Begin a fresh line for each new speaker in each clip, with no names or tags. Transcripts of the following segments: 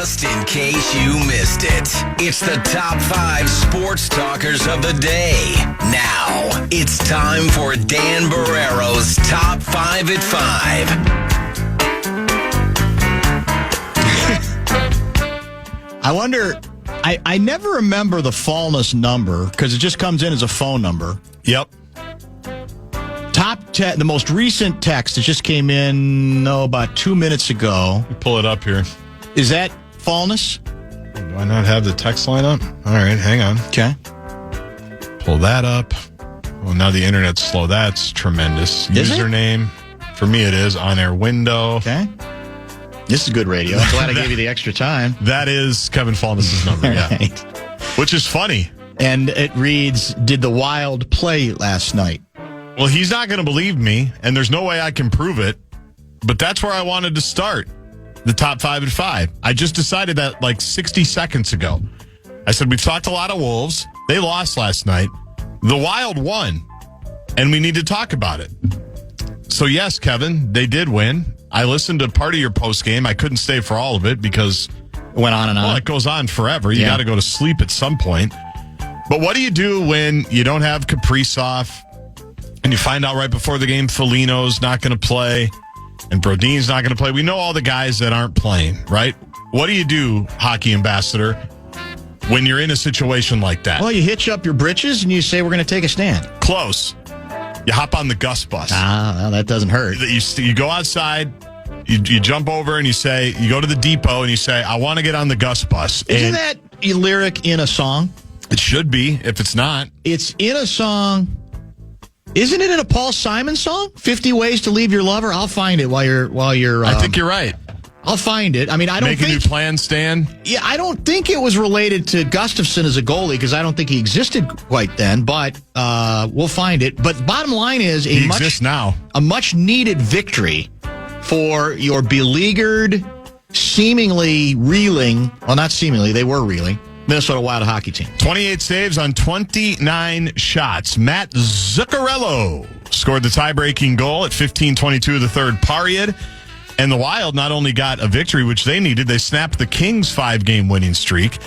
Just in case you missed it, it's the top 5 sports talkers of the day. Now, it's time for Dan Barrero's Top 5 at 5.
I wonder, I never remember the Fallness number because it just comes in as a phone number.
Yep.
Top 10, the most recent text that just came in, about 2 minutes ago.
Pull it up here.
Is that Fallness?
Do I not have the text line up? All right, hang on.
Okay.
Pull that up. Well, now the internet's slow. That's tremendous.
Is
Username. For me, it is on air window.
Okay. This is good radio. I'm glad I gave you the extra time.
That is Kevin Fallness' number, yeah.
Right.
Which is funny.
And it reads, did the Wild play last night?
Well, he's not going to believe me, and there's no way I can prove it, but that's where I wanted to start the top 5 at 5. I just decided that like 60 seconds ago. I said, we've talked a lot of Wolves. They lost last night. The Wild won, and we need to talk about it. So, yes, Kevin, they did win. I listened to part of your post game. I couldn't stay for all of it because
it went on and on.
Well, it goes on forever. You got to go to sleep at some point. But what do you do when you don't have Kaprizov and you find out right before the game Foligno's not going to play and Brodin's not going to play? We know all the guys that aren't playing, right? What do you do, hockey ambassador, when you're in a situation like that?
Well, you hitch up your britches and you say, we're going to take a stand.
Close. You hop on the Gus bus.
Well, that doesn't hurt.
You go outside, you jump over and you go to the depot and you say, I want to get on the Gus bus.
Isn't that a lyric in a song?
It should be, if it's not.
It's in a song. Isn't it in a Paul Simon song? 50 Ways to Leave Your Lover? I'll find it while you're
I think you're right.
I'll find it. I mean, I don't think...
Make a new plan, Stan?
Yeah, I don't think it was related to Gustafsson as a goalie because I don't think he existed quite then, but we'll find it. But bottom line is
he exists now.
A much-needed victory for your beleaguered, seemingly reeling... Well, not seemingly, they were reeling. Minnesota Wild hockey team.
28 saves on 29 shots. Matt Zuccarello scored the tie-breaking goal at 15:22 of the third period. And the Wild not only got a victory, which they needed, they snapped the Kings' 5-game winning streak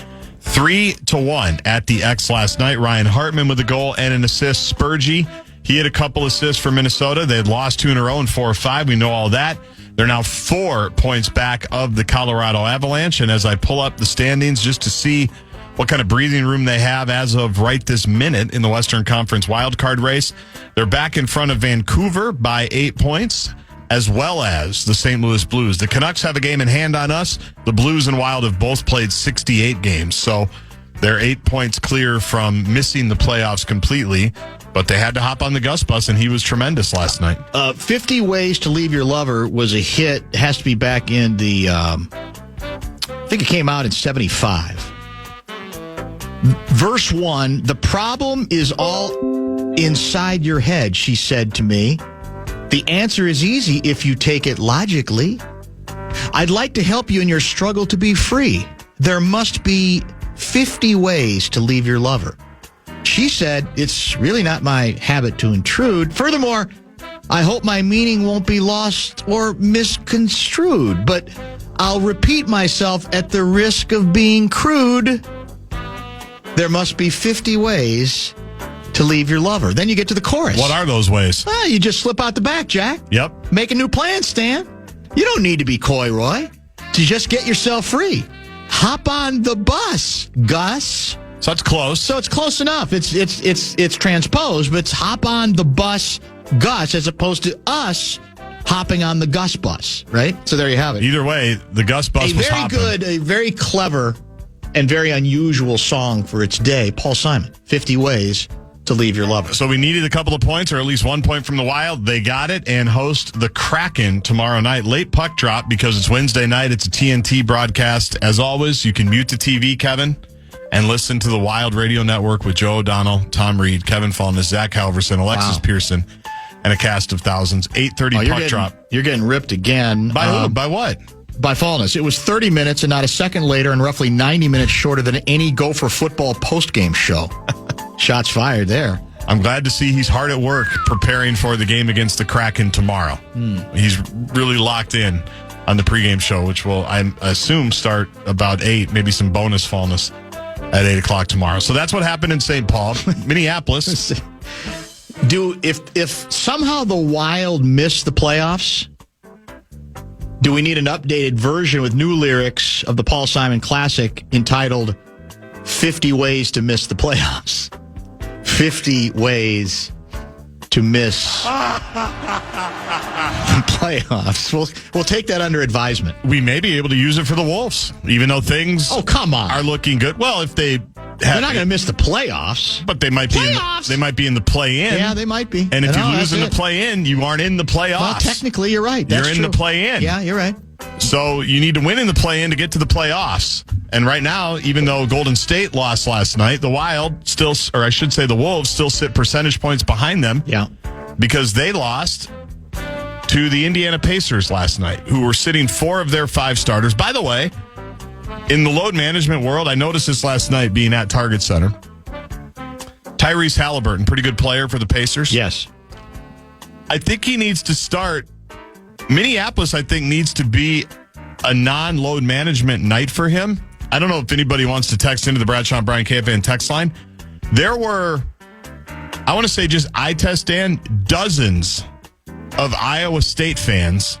3-1 at the X last night. Ryan Hartman with a goal and an assist. Spurgey, he had a couple assists for Minnesota. They had lost 2 in a row in 4 or 5. We know all that. They're now 4 points back of the Colorado Avalanche. And as I pull up the standings just to see what kind of breathing room they have as of right this minute in the Western Conference wildcard race, they're back in front of Vancouver by 8 points, as well as the St. Louis Blues. The Canucks have a game in hand on us. The Blues and Wild have both played 68 games, so they're 8 points clear from missing the playoffs completely. But they had to hop on the Gus bus, and he was tremendous last night.
50 Ways to Leave Your Lover was a hit. It has to be back in the, I think it came out in 75. Verse 1, the problem is all inside your head, she said to me. The answer is easy if you take it logically. I'd like to help you in your struggle to be free. There must be 50 ways to leave your lover. She said, it's really not my habit to intrude. Furthermore, I hope my meaning won't be lost or misconstrued, but I'll repeat myself at the risk of being crude. There must be 50 ways to leave your lover. Then you get to the chorus.
What are those ways?
Well, you just slip out the back, Jack.
Yep.
Make a new plan, Stan. You don't need to be coy, Roy, to just get yourself free. Hop on the bus, Gus.
So that's close.
So it's close enough. It's transposed, but it's hop on the bus, Gus, as opposed to us hopping on the Gus bus, right? So there you have it.
Either way, the Gus bus was hopping.
A very clever and very unusual song for its day. Paul Simon, 50 Ways to Leave Your Lover.
So we needed a couple of points, or at least 1 point from the Wild. They got it and host the Kraken tomorrow night. Late puck drop because it's Wednesday night. It's a TNT broadcast. As always, you can mute the TV, Kevin, and listen to the Wild Radio Network with Joe O'Donnell, Tom Reed, Kevin Fallness, Zach Halverson, Alexis Pearson, and a cast of thousands. 8:30 puck drop.
You're getting ripped again.
By who? By what?
By Fallness. It was 30 minutes and not a second later and roughly 90 minutes shorter than any Gopher football postgame show. Shots fired there.
I'm glad to see he's hard at work preparing for the game against the Kraken tomorrow. He's really locked in. on the pregame show, which will, I assume, start about 8, maybe some bonus fallness at 8 o'clock tomorrow. So that's what happened in St. Paul. Minneapolis.
If somehow the Wild miss the playoffs, do we need an updated version with new lyrics of the Paul Simon Classic entitled 50 Ways to Miss the Playoffs? 50 Ways to Miss the Playoffs. We'll take that under advisement.
We may be able to use it for the Wolves, even though things
come on.
are looking good. Well, if they're
not going to miss the playoffs.
But they might be in the play-in.
Yeah, they might be.
And if you lose in the play-in, you aren't in the playoffs.
Well, technically, you're right. That's
You're in the play-in.
Yeah, you're right.
So you need to win in the play-in to get to the playoffs. And right now, even though Golden State lost last night, the Wild still, or I should say the Wolves, still sit percentage points behind them.
Yeah.
Because they lost to the Indiana Pacers last night, who were sitting 4 of their 5 starters. By the way, in the load management world, I noticed this last night being at Target Center. Tyrese Halliburton, pretty good player for the Pacers.
Yes.
I think he needs to start. Minneapolis, I think, needs to be a non-load management night for him. I don't know if anybody wants to text into the Bradshaw and Brian KFAN text line. There were, I want to say just eye test, Dan, dozens of Iowa State fans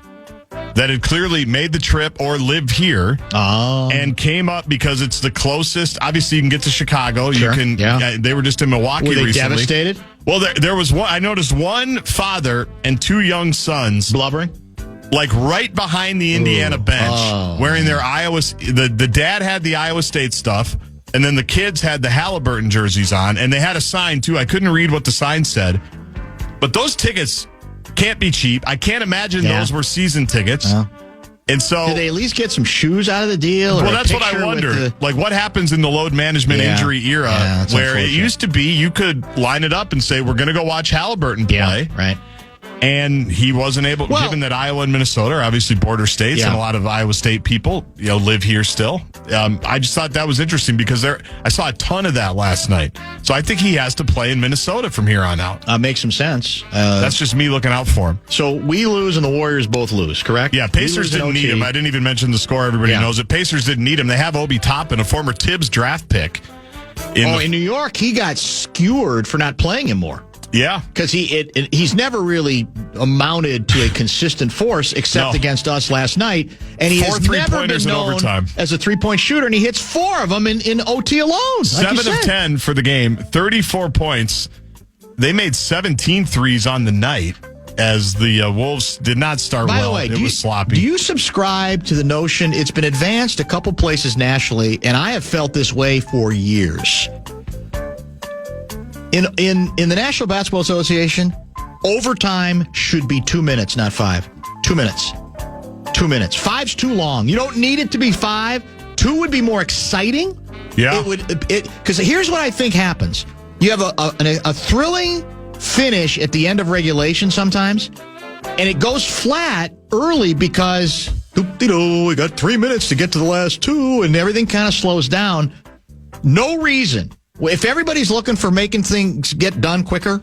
that had clearly made the trip or live here and came up because it's the closest. Obviously, you can get to Chicago.
Sure,
You can.
yeah.
They were just in Milwaukee
Were they
recently.
devastated?
Well, there was one. I noticed one father and 2 young sons
Blubbering?
like right behind the Indiana bench, wearing their Iowa. The dad had the Iowa State stuff, and then the kids had the Halliburton jerseys on, and they had a sign too. I couldn't read what the sign said, but those tickets can't be cheap. I can't imagine those were season tickets. And so,
did they at least get some shoes out of the deal?
Well, that's what I wonder. Like, what happens in the load management injury era where it used to be you could line it up and say, we're going to go watch Halliburton play.
Yeah, right.
And he wasn't able, given that Iowa and Minnesota are obviously border states, and a lot of Iowa State people, live here still. I just thought that was interesting because I saw a ton of that last night. So I think he has to play in Minnesota from here on out.
Makes some sense.
That's just me looking out for him.
So we lose and the Warriors both lose, correct?
Yeah, Pacers didn't need him. I didn't even mention the score. Everybody knows it. Pacers didn't need him. They have Obi Toppin, a former Tibbs draft pick.
In New York, he got skewered for not playing him more.
Yeah.
Because he's never really amounted to a consistent force except against us last night. And he has never been known as a three-point shooter, and he hits 4 of them in OT alone.
7 of 10 for the game, 34 points. They made 17 threes on the night as the Wolves did not start well.
By the way,
it was sloppy.
Do you subscribe to the notion, it's been advanced a couple places nationally, and I have felt this way for years. In the National Basketball Association, overtime should be 2 minutes, not 5. 2 minutes. 2 minutes. 5's too long. You don't need it to be 5. 2 would be more exciting.
Yeah.
Because here's what I think happens. You have a thrilling finish at the end of regulation sometimes, and it goes flat early because we got 3 minutes to get to the last 2, and everything kind of slows down. No reason. If everybody's looking for making things get done quicker,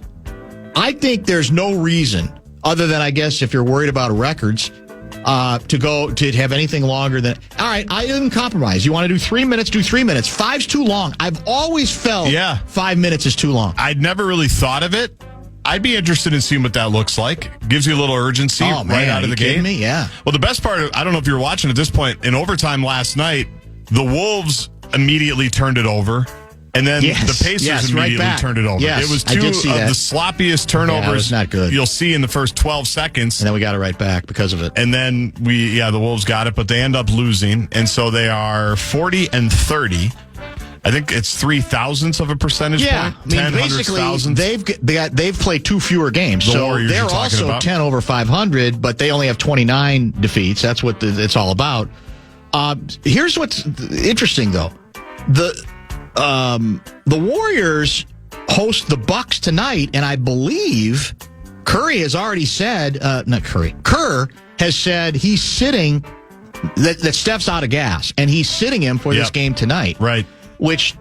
I think there's no reason, other than I guess if you're worried about records, to have anything longer than. All right, I didn't compromise. You want to do 3 minutes? Do 3 minutes. 5's too long. I've always felt 5 minutes is too long.
I'd never really thought of it. I'd be interested in seeing what that looks like. Gives you a little urgency right out of the game.
Me? Yeah.
Well, the best part, I don't know if you were watching at this point, in overtime last night, the Wolves immediately turned it over. And then the Pacers immediately turned it over.
Yes,
it was 2 of the sloppiest turnovers
not good.
You'll see in the first 12 seconds.
And then we got it right back because of it.
And then the Wolves got it, but they end up losing. And so they are 40-30. I think it's 0.03 of a percentage point.
I mean, basically, they've played 2 fewer games. So they're also 10 over 500, but they only have 29 defeats. That's what it's all about. Here's what's interesting, though. The Warriors host the Bucks tonight, and I believe Curry has already said, Kerr has said he's sitting, that Steph's out of gas, and he's sitting him for this game tonight.
Right.
Which,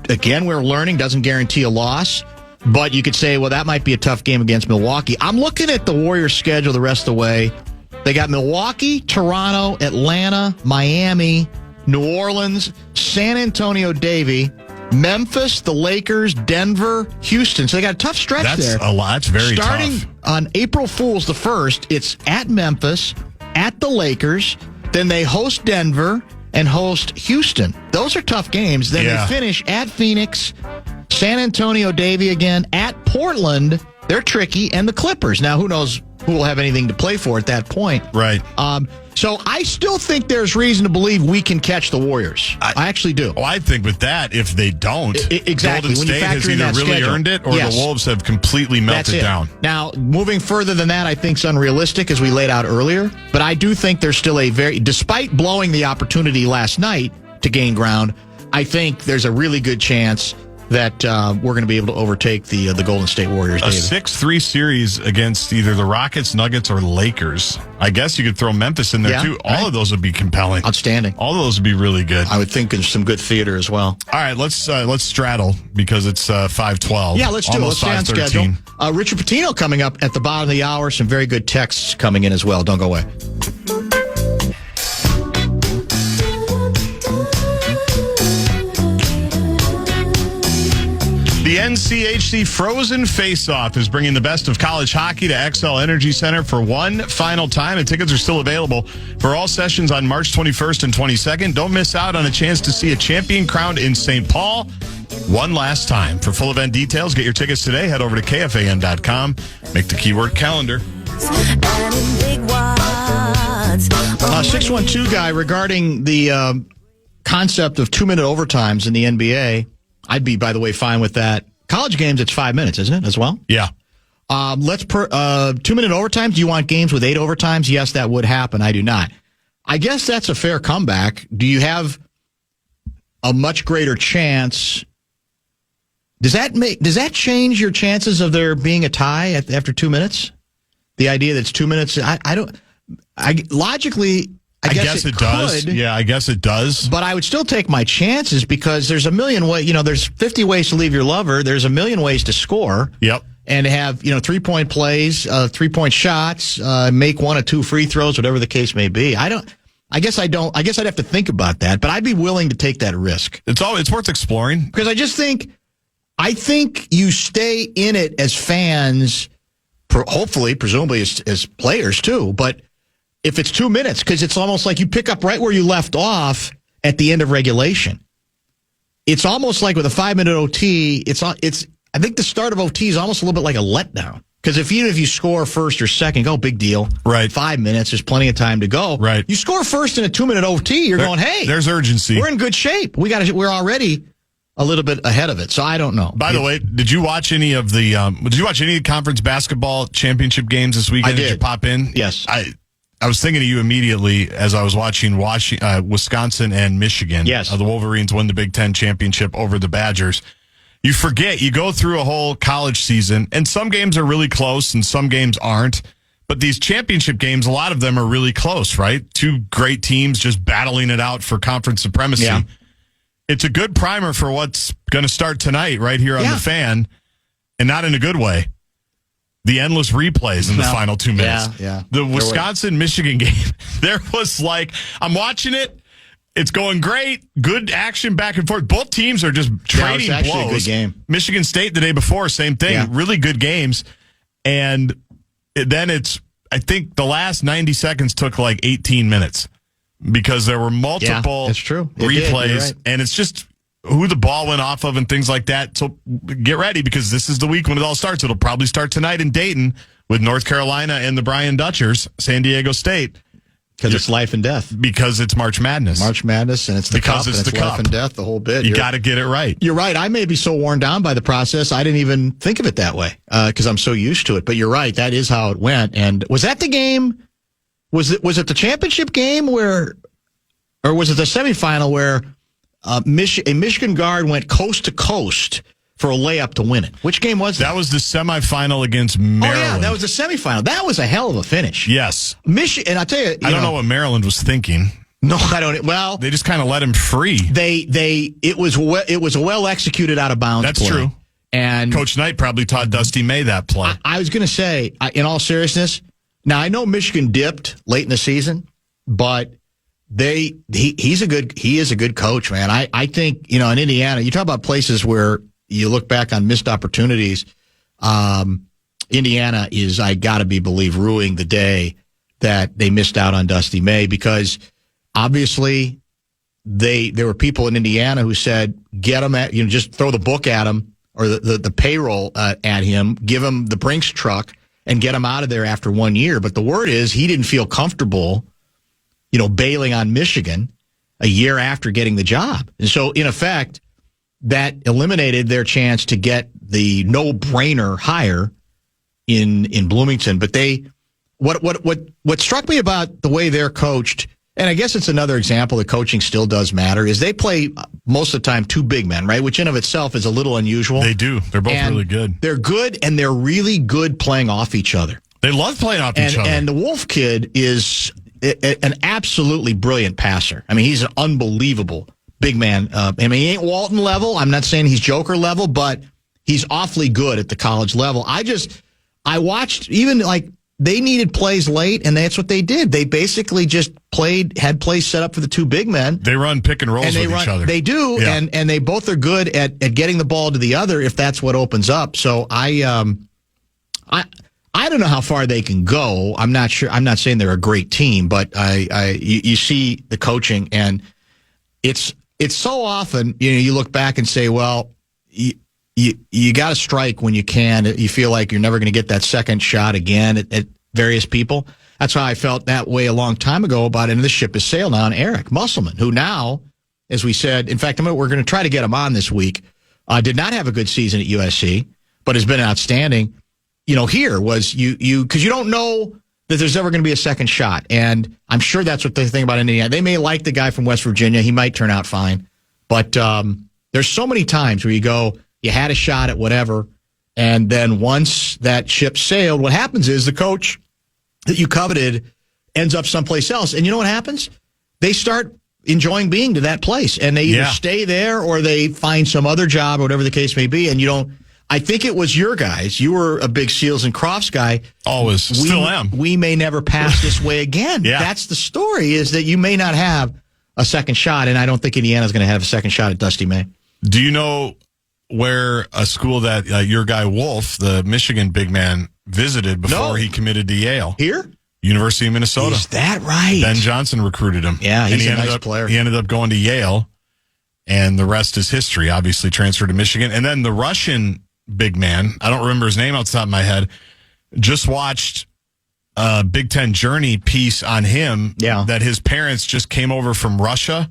again, we're learning doesn't guarantee a loss, but you could say, well, that might be a tough game against Milwaukee. I'm looking at the Warriors schedule the rest of the way. They got Milwaukee, Toronto, Atlanta, Miami, New Orleans, San Antonio, Davie, Memphis, the Lakers, Denver, Houston. So they got a tough stretch there.
That's a lot. It's very
Starting
tough.
on April Fool's the 1st, it's at Memphis, at the Lakers, then they host Denver and host Houston. Those are tough games. Then they finish at Phoenix, San Antonio, Davie again, at Portland. They're tricky, and the Clippers. Now, who knows who will have anything to play for at that point.
Right.
So I still think there's reason to believe we can catch the Warriors. I actually do.
Well, I think with that, if they don't,
exactly.
Golden State has either really earned it or the Wolves have completely melted down.
Now, moving further than that, I think is unrealistic, as we laid out earlier. But I do think there's still despite blowing the opportunity last night to gain ground, I think there's a really good chance that we're going to be able to overtake the Golden State Warriors.
A 6-3 series against either the Rockets, Nuggets, or Lakers. I guess you could throw Memphis in there, too. All of those would be compelling.
Outstanding.
All of those would be really good.
I would think there's some good theater as well.
All right, let's straddle because it's 5:12.
Yeah, let's do it. Let's stay on schedule. Richard Pitino coming up at the bottom of the hour. Some very good texts coming in as well. Don't go away.
The NCHC Frozen Face-Off is bringing the best of college hockey to XL Energy Center for one final time, and tickets are still available for all sessions on March 21st and 22nd. Don't miss out on a chance to see a champion crowned in St. Paul one last time. For full event details, get your tickets today. Head over to KFAN.com. Make the keyword calendar.
612 guy, regarding the concept of 2-minute overtimes in the NBA, I'd be, by the way, fine with that. College games, it's 5 minutes, isn't it, as well?
Yeah.
2-minute overtimes. Do you want games with 8 overtimes? Yes, that would happen. I do not. I guess that's a fair comeback. Do you have a much greater chance? Does that change your chances of there being a tie after 2 minutes? The idea that it's 2 minutes. Logically, I guess it
does. Yeah, I guess it does.
But I would still take my chances because there's a million ways. There's 50 ways to leave your lover. There's a million ways to score.
Yep.
And have 3-point plays, 3-point shots, make 1 or 2 free throws, whatever the case may be. I guess I'd have to think about that, but I'd be willing to take that risk.
It's worth exploring
because I think you stay in it as fans, hopefully, presumably as players too, but. If it's 2 minutes, because it's almost like you pick up right where you left off at the end of regulation. It's almost like with a 5-minute OT, I think the start of OT is almost a little bit like a letdown. Because if you score first or second, big deal.
Right.
5 minutes, there's plenty of time to go.
Right.
You score first in a 2-minute OT, you're going, hey.
There's urgency.
We're in good shape. We're already a little bit ahead of it. So I don't know.
By the way, did you watch any of the conference basketball championship games this weekend?
I did.
Did you pop in?
Yes.
I was thinking of you immediately as I was watching Wisconsin and Michigan.
Yes.
The Wolverines win the Big Ten championship over the Badgers. You forget, you go through a whole college season, and some games are really close and some games aren't. But these championship games, a lot of them are really close, right? 2 great teams just battling it out for conference supremacy. Yeah. It's a good primer for what's going to start tonight right here on the Fan, and not in a good way. The endless replays in the final 2 minutes.
Yeah.
The Wisconsin-Michigan game, there was I'm watching it. It's going great. Good action back and forth. Both teams are just trading blows.
A good game.
Michigan State the day before, same thing. Yeah. Really good games. And then I think the last 90 seconds took 18 minutes because there were multiple replays. Right. And it's just who the ball went off of and things like that. So get ready because this is the week when it all starts. It'll probably start tonight in Dayton with North Carolina and the Brian Dutchers, San Diego State.
Because it's life and death.
Because it's March Madness.
March Madness, and it's the cup, and it's life and death, the whole bit.
You got to get it right.
You're right. I may be so worn down by the process, I didn't even think of it that way because I'm so used to it. But you're right. That is how it went. And was that the game? Was it the championship game or was it the semifinal where a Michigan guard went coast to coast for a layup to win it? Which game was that?
That was the semifinal against Maryland. Oh, yeah,
that was the semifinal. That was a hell of a finish.
Yes.
And I tell you,
I don't know what Maryland was thinking.
No, I don't. Well,
they just kind of let him free.
It was a well executed out of bounds.
That's
play.
True.
And
Coach Knight probably taught Dusty May that play.
I was going to say, in all seriousness, Now, I know Michigan dipped late in the season, but he is a good coach, man. I think, in Indiana, you talk about places where you look back on missed opportunities. Indiana is, I got to believe, ruining the day that they missed out on Dusty May, because obviously there were people in Indiana who said, get him just throw the book at him, or the payroll at him, give him the Brinks truck and get him out of there after 1 year. But the word is he didn't feel comfortable, bailing on Michigan a year after getting the job. And so, in effect, that eliminated their chance to get the no-brainer hire in Bloomington. But what struck me about the way they're coached, and I guess it's another example that coaching still does matter, is they play most of the time two big men, right? Which in of itself is a little unusual.
They do. They're both really good.
They're good, and they're really good playing off each other.
They love playing off each other.
And the Wolf kid is an absolutely brilliant passer. I mean, he's an unbelievable big man. He ain't Walton level. I'm not saying he's Joker level, but he's awfully good at the college level. I watched, even they needed plays late, and that's what they did. They basically just had plays set up for the two big men.
They run pick and rolls with each other.
They do, yeah. and they both are good at getting the ball to the other if that's what opens up. So I don't know how far they can go. I'm not sure. I'm not saying they're a great team, but you see the coaching, and it's so often you look back and say, well, you got to strike when you can. You feel like you're never going to get that second shot again at various people. That's how I felt that way a long time ago about it. And this ship has sailed now on Eric Musselman, who now, as we said, in fact, we're going to try to get him on this week, did not have a good season at USC, but has been outstanding. Here was because you don't know that there's ever going to be a second shot. And I'm sure that's what they think about Indiana. They may like the guy from West Virginia. He might turn out fine. But there's so many times where you go, you had a shot at whatever, and then once that ship sailed, what happens is the coach that you coveted ends up someplace else. And you know what happens? They start enjoying being to that place, and they either stay there or they find some other job or whatever the case may be. And you don't. I think it was your guys. You were a big Seals and Crofts guy.
Always. Still am.
We may never pass this way again.
Yeah.
That's the story, is that you may not have a second shot, and I don't think Indiana's going to have a second shot at Dusty May.
Do you know where a school that your guy Wolf, the Michigan big man, visited before he committed to Yale?
Here?
University of Minnesota.
Is that right?
Ben Johnson recruited him.
Yeah, he's a nice player.
He ended up going to Yale, and the rest is history. Obviously transferred to Michigan. And then the Russian big man, I don't remember his name off the top of my head, just watched a Big Ten Journey piece on him that his parents just came over from Russia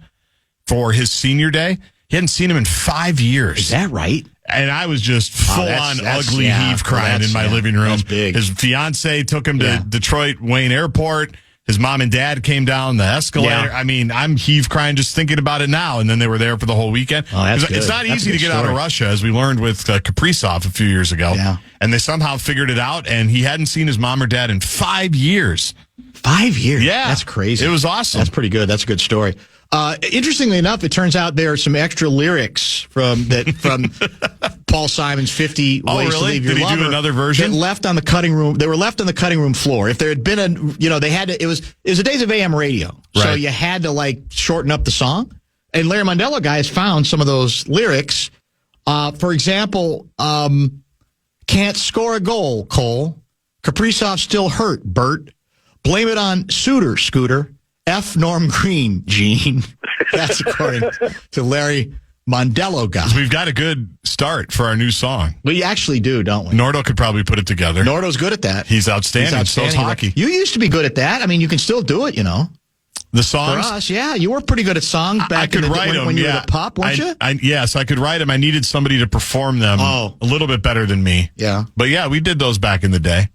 for his senior day. He hadn't seen him in 5 years.
Is that right?
And I was just full-on ugly heave crying in my living room.
That's big.
His fiance took him to Detroit Wayne Airport. His mom and dad came down the escalator. Yeah. I mean, I'm heave crying just thinking about it now. And then they were there for the whole weekend.
Oh, that's good.
It's not easy to get out of Russia, as we learned with Kaprizov a few years ago. Yeah. And they somehow figured it out, and he hadn't seen his mom or dad in 5 years.
5 years?
Yeah.
That's crazy.
It was awesome.
That's pretty good. That's a good story. Interestingly enough, it turns out there are some extra lyrics from Paul Simon's 50 Ways to Leave Your Lover.
Did he do another version?
They were left on the cutting room floor. If there had been they had to, it was the days of AM radio. Right. So you had to shorten up the song. And Larry Mondello guys found some of those lyrics. For example, can't score a goal, Cole. Kaprizov still hurt, Bert. Blame it on Suter, Scooter. F. Norm Green, Gene. That's according to Larry Mondello guy.
So we've got a good start for our new song.
We actually do, don't we?
Nordo could probably put it together.
Nordo's good at that.
He's outstanding. So's hockey.
You used to be good at that. I mean, you can still do it,
The songs?
For us, yeah. You were pretty good at songs back when you were a pup, weren't you?
Yes, I could write them. I needed somebody to perform them a little bit better than me.
Yeah.
But yeah, we did those back in the day.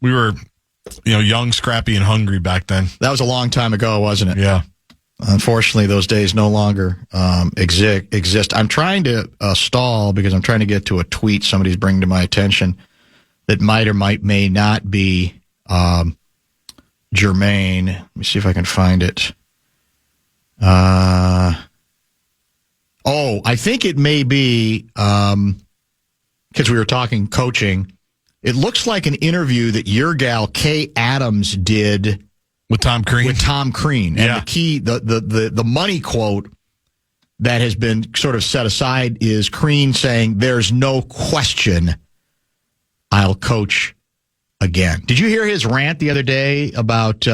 We were young, scrappy, and hungry back then.
That was a long time ago, wasn't it?
Yeah.
Unfortunately, those days no longer exist. I'm trying to stall because I'm trying to get to a tweet somebody's bringing to my attention that might or may not be germane. Let me see if I can find it. I think it may be because we were talking coaching. It looks like an interview that your gal Kay Adams did
with Tom Crean.
And
Yeah.
the key, the money quote that has been sort of set aside is Crean saying, "There's no question I'll coach again." Did you hear his rant the other day about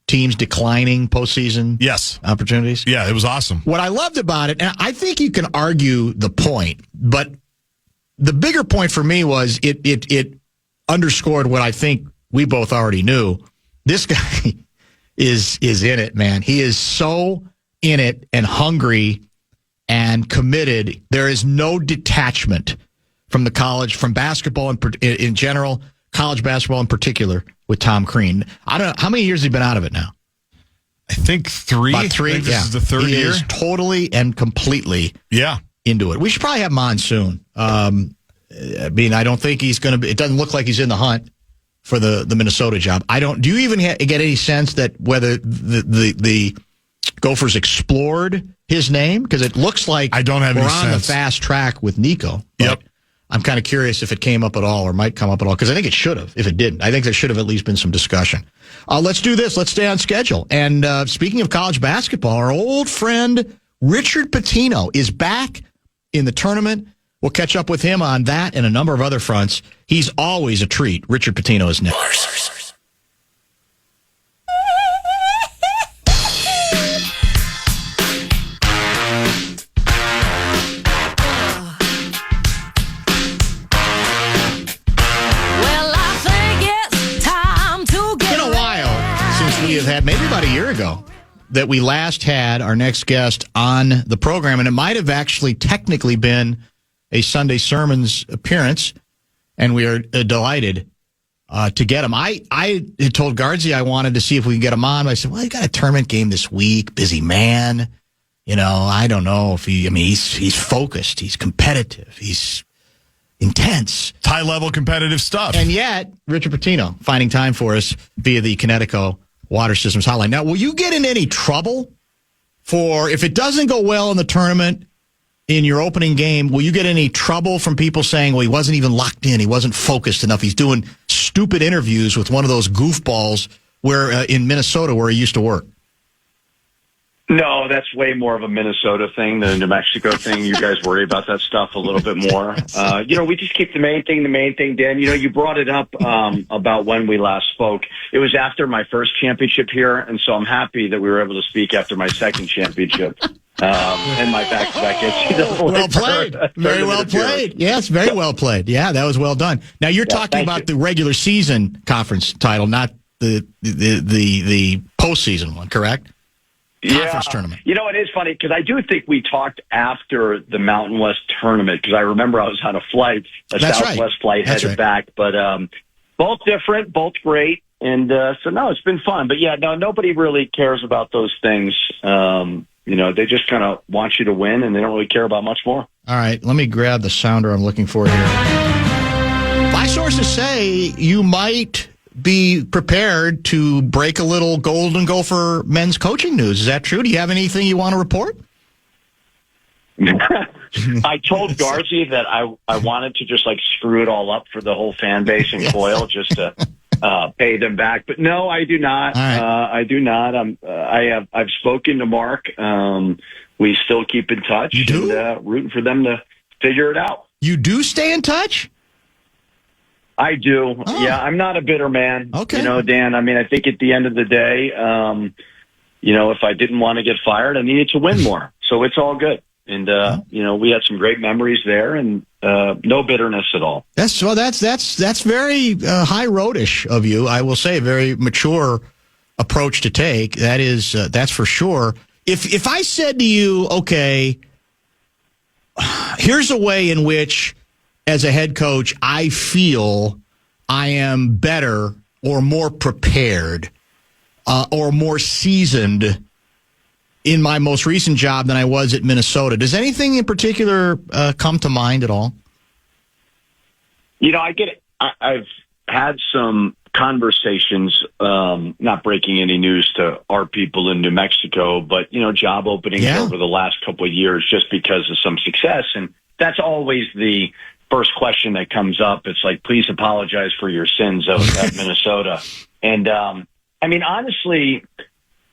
teams declining postseason
Yes.
opportunities?
Yeah, it was awesome.
What I loved about it, and I think you can argue the point, but the bigger point for me was it underscored what I think we both already knew. This guy is in it, man. He is so in it and hungry and committed. There is no detachment from from basketball in general, college basketball in particular, with Tom Crean. I don't know how many years has he been out of it now.
I think 3.
About 3.
I think this is the third
he
year.
is totally and completely into it. We should probably have him on soon. I mean, I don't think he's going to be. It doesn't look like he's in the hunt for the Minnesota job. Do you even get any sense that whether the Gophers explored his name? Because it looks like
I don't have
we're
any
on the
sense.
fast track with Niko.
Yep.
I'm kind of curious if it came up at all or might come up at all, because I think it should have. If it didn't, I think there should have at least been some discussion. Let's do this. Let's stay on schedule. And speaking of college basketball, our old friend Richard Pitino is back in the tournament. We'll catch up with him on that and a number of other fronts. He's always a treat. Richard Pitino is next. We have had maybe about a year ago that we last had our next guest on the program, and it might have actually technically been a Sunday Sermons appearance, and we are delighted to get him. I had told Gaardsy I wanted to see if we could get him on. But I said, well, he got a tournament game this week, busy man. You know, I don't know if he's focused, he's competitive, he's intense.
High-level competitive stuff.
And yet, Richard Pitino finding time for us via the Connecticut Water Systems Hotline. Now, will you get in any trouble if it doesn't go well in the tournament in your opening game? Will you get any trouble from people saying, well, he wasn't even locked in, he wasn't focused enough, he's doing stupid interviews with one of those goofballs in Minnesota where he used to work?
No, that's way more of a Minnesota thing than a New Mexico thing. You guys worry about that stuff a little bit more. We just keep the main thing, Dan. You brought it up about when we last spoke. It was after my first championship here, and so I'm happy that we were able to speak after my second championship and my back-to-back NCAA.
Well played. Very well played. Yes, very well played. Yeah, that was well done. Now, you're talking about the regular season conference title, not the postseason one, correct? Conference tournament.
You know, it is funny because I do think we talked after the Mountain West tournament because I remember I was on a Southwest flight headed back. But both different, both great. And so, no, it's been fun. But, yeah, no, nobody really cares about those things. They just kind of want you to win, and they don't really care about much more.
All right, let me grab the sounder I'm looking for here. My sources say you might be prepared to break a little Golden Gopher men's coaching news. Is that true? Do you have anything you want to report?
I told Gaardsy that I wanted to just screw it all up for the whole fan base in Coyle just to pay them back. But no, I do not.
Right.
I do not. I've spoken to Mark. We still keep in touch.
You do?
And rooting for them to figure it out.
You do stay in touch?
I do.
Oh.
Yeah, I'm not a bitter man.
Okay.
Dan, I think at the end of the day, if I didn't want to get fired, I needed to win more. So it's all good. And, we had some great memories there and no bitterness at all.
That's very high roadish of you. I will say a very mature approach to take. That is, that's for sure. If I said to you, okay, here's a way in which as a head coach, I feel I am better or more prepared or more seasoned in my most recent job than I was at Minnesota. Does anything in particular come to mind at all?
I get it. I've had some conversations, not breaking any news to our people in New Mexico, but, job openings over the last couple of years just because of some success. And that's always the first question that comes up. It's like, please apologize for your sins at Minnesota. And, I mean, honestly,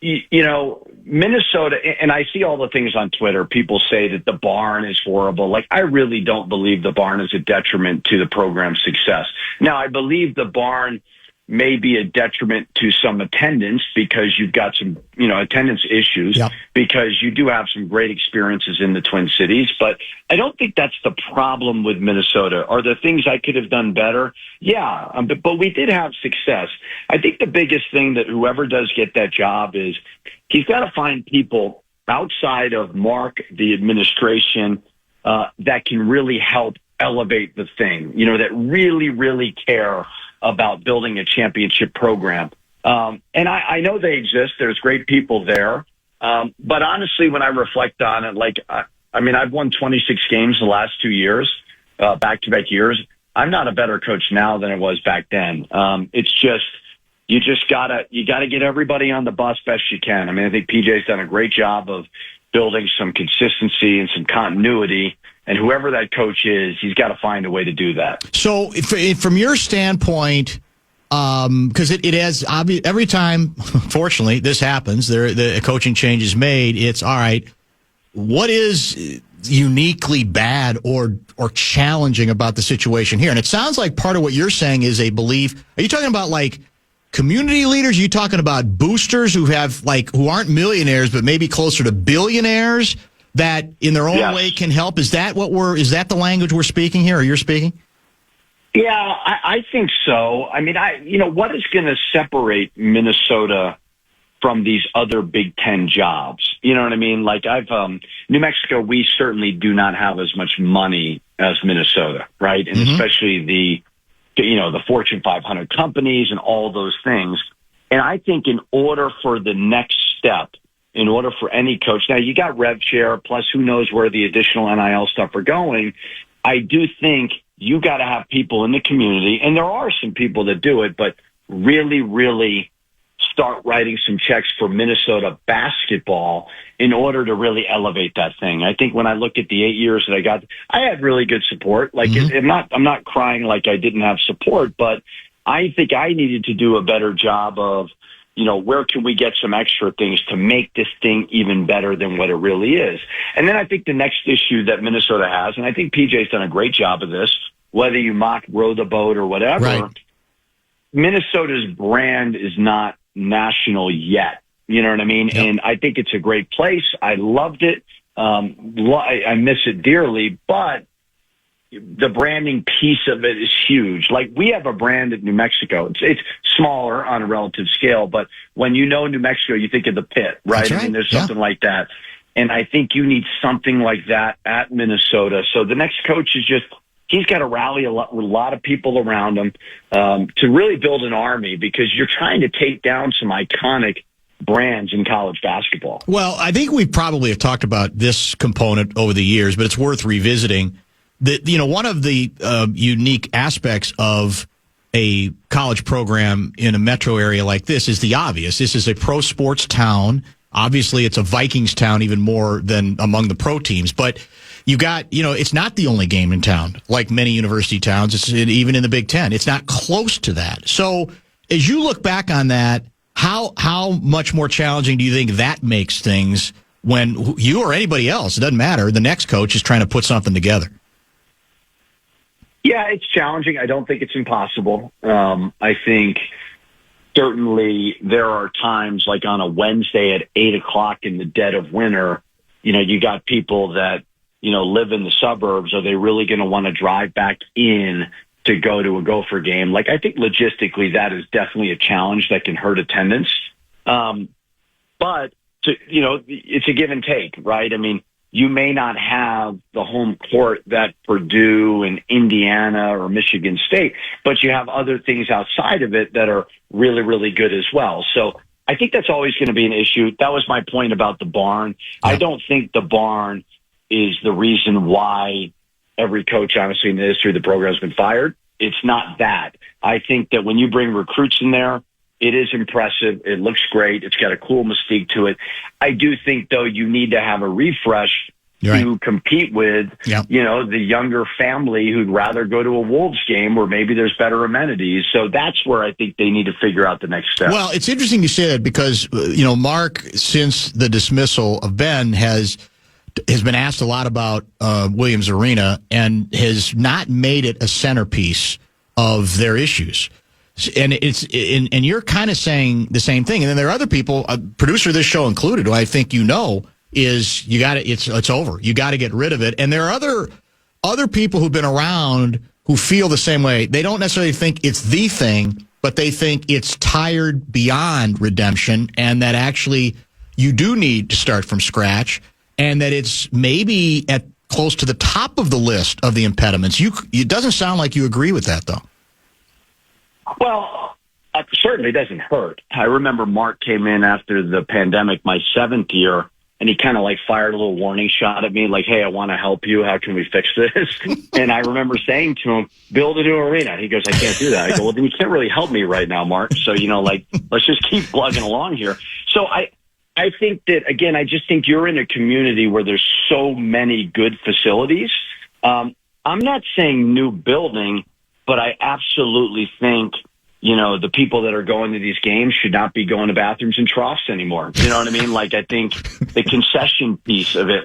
you know, Minnesota, and I see all the things on Twitter. People say that the barn is horrible. Like, I really don't believe the barn is a detriment to the program's success. Now, I believe the barn may be a detriment to some attendance because you've got some, you know, attendance issues, because you do have some great experiences in the Twin Cities. But I don't think that's the problem with Minnesota. Are there things I could have done better? Yeah, but we did have success. I think the biggest thing that whoever does get that job is he's got to find people outside of Mark, the administration, that can really help elevate the thing, you know, that really, really care about building a championship program. And I know they exist. There's great people there. But honestly, when I reflect on it, like, I mean, I've won 26 games the last 2 years, back-to-back years. I'm not a better coach now than I was back then. It's just, you gotta get everybody on the bus best you can. I mean, I think PJ's done a great job of building some consistency and some continuity. And whoever that coach is, he's got to find a way to do that.
So from your standpoint, because it has every time, fortunately, this happens, the coaching change is made, it's all right, what is uniquely bad or challenging about the situation here? And it sounds like part of what you're saying is a belief. Are you talking about like community leaders? Are you talking about boosters who aren't millionaires, but maybe closer to billionaires that in their own way can help? Is that the language we're speaking here, or you're speaking?
Yeah, I think so. I mean, what is going to separate Minnesota from these other Big Ten jobs? You know what I mean? Like New Mexico, we certainly do not have as much money as Minnesota, right? And especially the Fortune 500 companies and all those things. And I think in order for the next step, in order for any coach, now you got rev share, plus who knows where the additional NIL stuff are going. I do think you got to have people in the community, and there are some people that do it, but really, really start writing some checks for Minnesota basketball in order to really elevate that thing. I think when I look at the 8 years that I got, I had really good support. Like I'm not crying like I didn't have support, but I think I needed to do a better job of, where can we get some extra things to make this thing even better than what it really is? And then I think the next issue that Minnesota has, and I think PJ's done a great job of this, whether you mock row the boat or whatever, right. Minnesota's brand is not national yet. You know what I mean? Yep. And I think it's a great place. I loved it. I miss it dearly, but the branding piece of it is huge. Like, we have a brand in New Mexico. It's smaller on a relative scale, but when New Mexico, you think of the Pit, right? I mean, there's something like that. And I think you need something like that at Minnesota. So the next coach is he's got to rally a lot of people around him to really build an army, because you're trying to take down some iconic brands in college basketball.
Well, I think we probably have talked about this component over the years, but it's worth revisiting. One of the unique aspects of a college program in a metro area like this is the obvious. This is a pro sports town. Obviously, it's a Vikings town even more than among the pro teams. But you got, it's not the only game in town, like many university towns. It's even in the Big Ten. It's not close to that. So as you look back on that, how much more challenging do you think that makes things when you or anybody else, it doesn't matter, the next coach is trying to put something together?
Yeah, it's challenging. I don't think it's impossible. I think certainly there are times, like on a Wednesday at 8:00 in the dead of winter, you got people that, live in the suburbs. Are they really going to want to drive back in to go to a Gopher game? Like, I think logistically that is definitely a challenge that can hurt attendance. But it's a give and take, right? I mean, you may not have the home court that Purdue and Indiana or Michigan State, but you have other things outside of it that are really, really good as well. So I think that's always going to be an issue. That was my point about the barn. Yeah. I don't think the barn is the reason why every coach, honestly, in the history of the program has been fired. It's not that. I think that when you bring recruits in there, it is impressive. It looks great. It's got a cool mystique to it. I do think, though, you need to have a refresh to compete with, the younger family who'd rather go to a Wolves game where maybe there's better amenities. So that's where I think they need to figure out the next step.
Well, it's interesting you say that because, Mark, since the dismissal of Ben, has been asked a lot about Williams Arena and has not made it a centerpiece of their issues. And and you're kind of saying the same thing. And then there are other people, a producer of this show included, who I think is it's over. You got to get rid of it. And there are other people who've been around who feel the same way. They don't necessarily think it's the thing, but they think it's tired beyond redemption, and that actually you do need to start from scratch, and that it's maybe at close to the top of the list of the impediments. It doesn't sound like you agree with that, though.
Well, it certainly doesn't hurt. I remember Mark came in after the pandemic, my 7th year, and he kind of fired a little warning shot at me, like, hey, I want to help you. How can we fix this? And I remember saying to him, build a new arena. He goes, I can't do that. I go, well, then you can't really help me right now, Mark. So, let's just keep plugging along here. So I think that, again, I just think you're in a community where there's so many good facilities. I'm not saying new building, but I absolutely think, the people that are going to these games should not be going to bathrooms and troughs anymore. You know what I mean? I think the concession piece of it,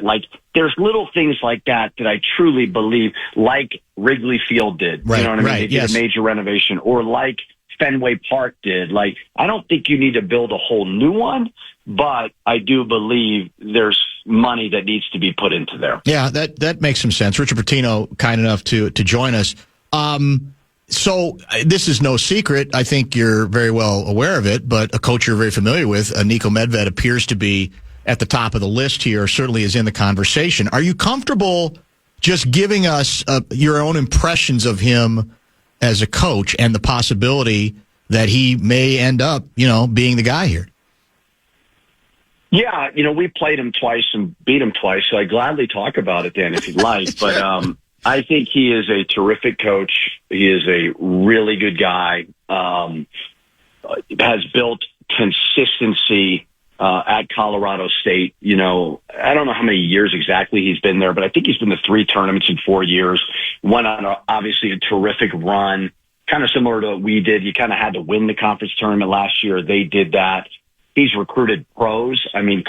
there's little things like that I truly believe, like Wrigley Field did.
Right,
you know what I mean?
right,
They did
yes.
a major renovation, or like Fenway Park did. I don't think you need to build a whole new one, but I do believe there's money that needs to be put into there.
Yeah, that makes some sense. Richard Pitino, kind enough to join us. So this is no secret. I think you're very well aware of it, but a coach you're very familiar with, Niko Medved, appears to be at the top of the list here, certainly is in the conversation. Are you comfortable just giving us your own impressions of him as a coach and the possibility that he may end up, being the guy here?
Yeah, we played him twice and beat him twice, so I'd gladly talk about it, Dan, if you'd like. But I think he is a terrific coach. He is a really good guy. Has built consistency at Colorado State. I don't know how many years exactly he's been there, but I think he's been to 3 tournaments in 4 years. Went on, obviously, a terrific run, kind of similar to what we did. You kind of had to win the conference tournament last year. They did that. He's recruited pros. I mean,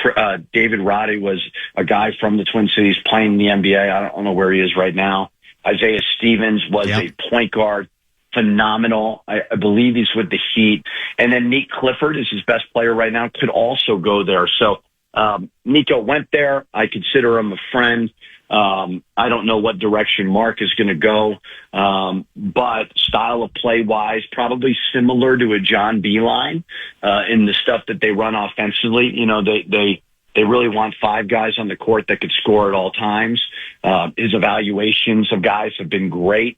David Roddy was a guy from the Twin Cities playing in the NBA. I don't know where he is right now. Isaiah Stevens was a point guard. Phenomenal. I believe he's with the Heat. And then Nick Clifford is his best player right now, could also go there. So Niko went there. I consider him a friend. I don't know what direction Mark is going to go, but style of play-wise, probably similar to a John Beilein in the stuff that they run offensively. They really want 5 guys on the court that could score at all times. His evaluations of guys have been great,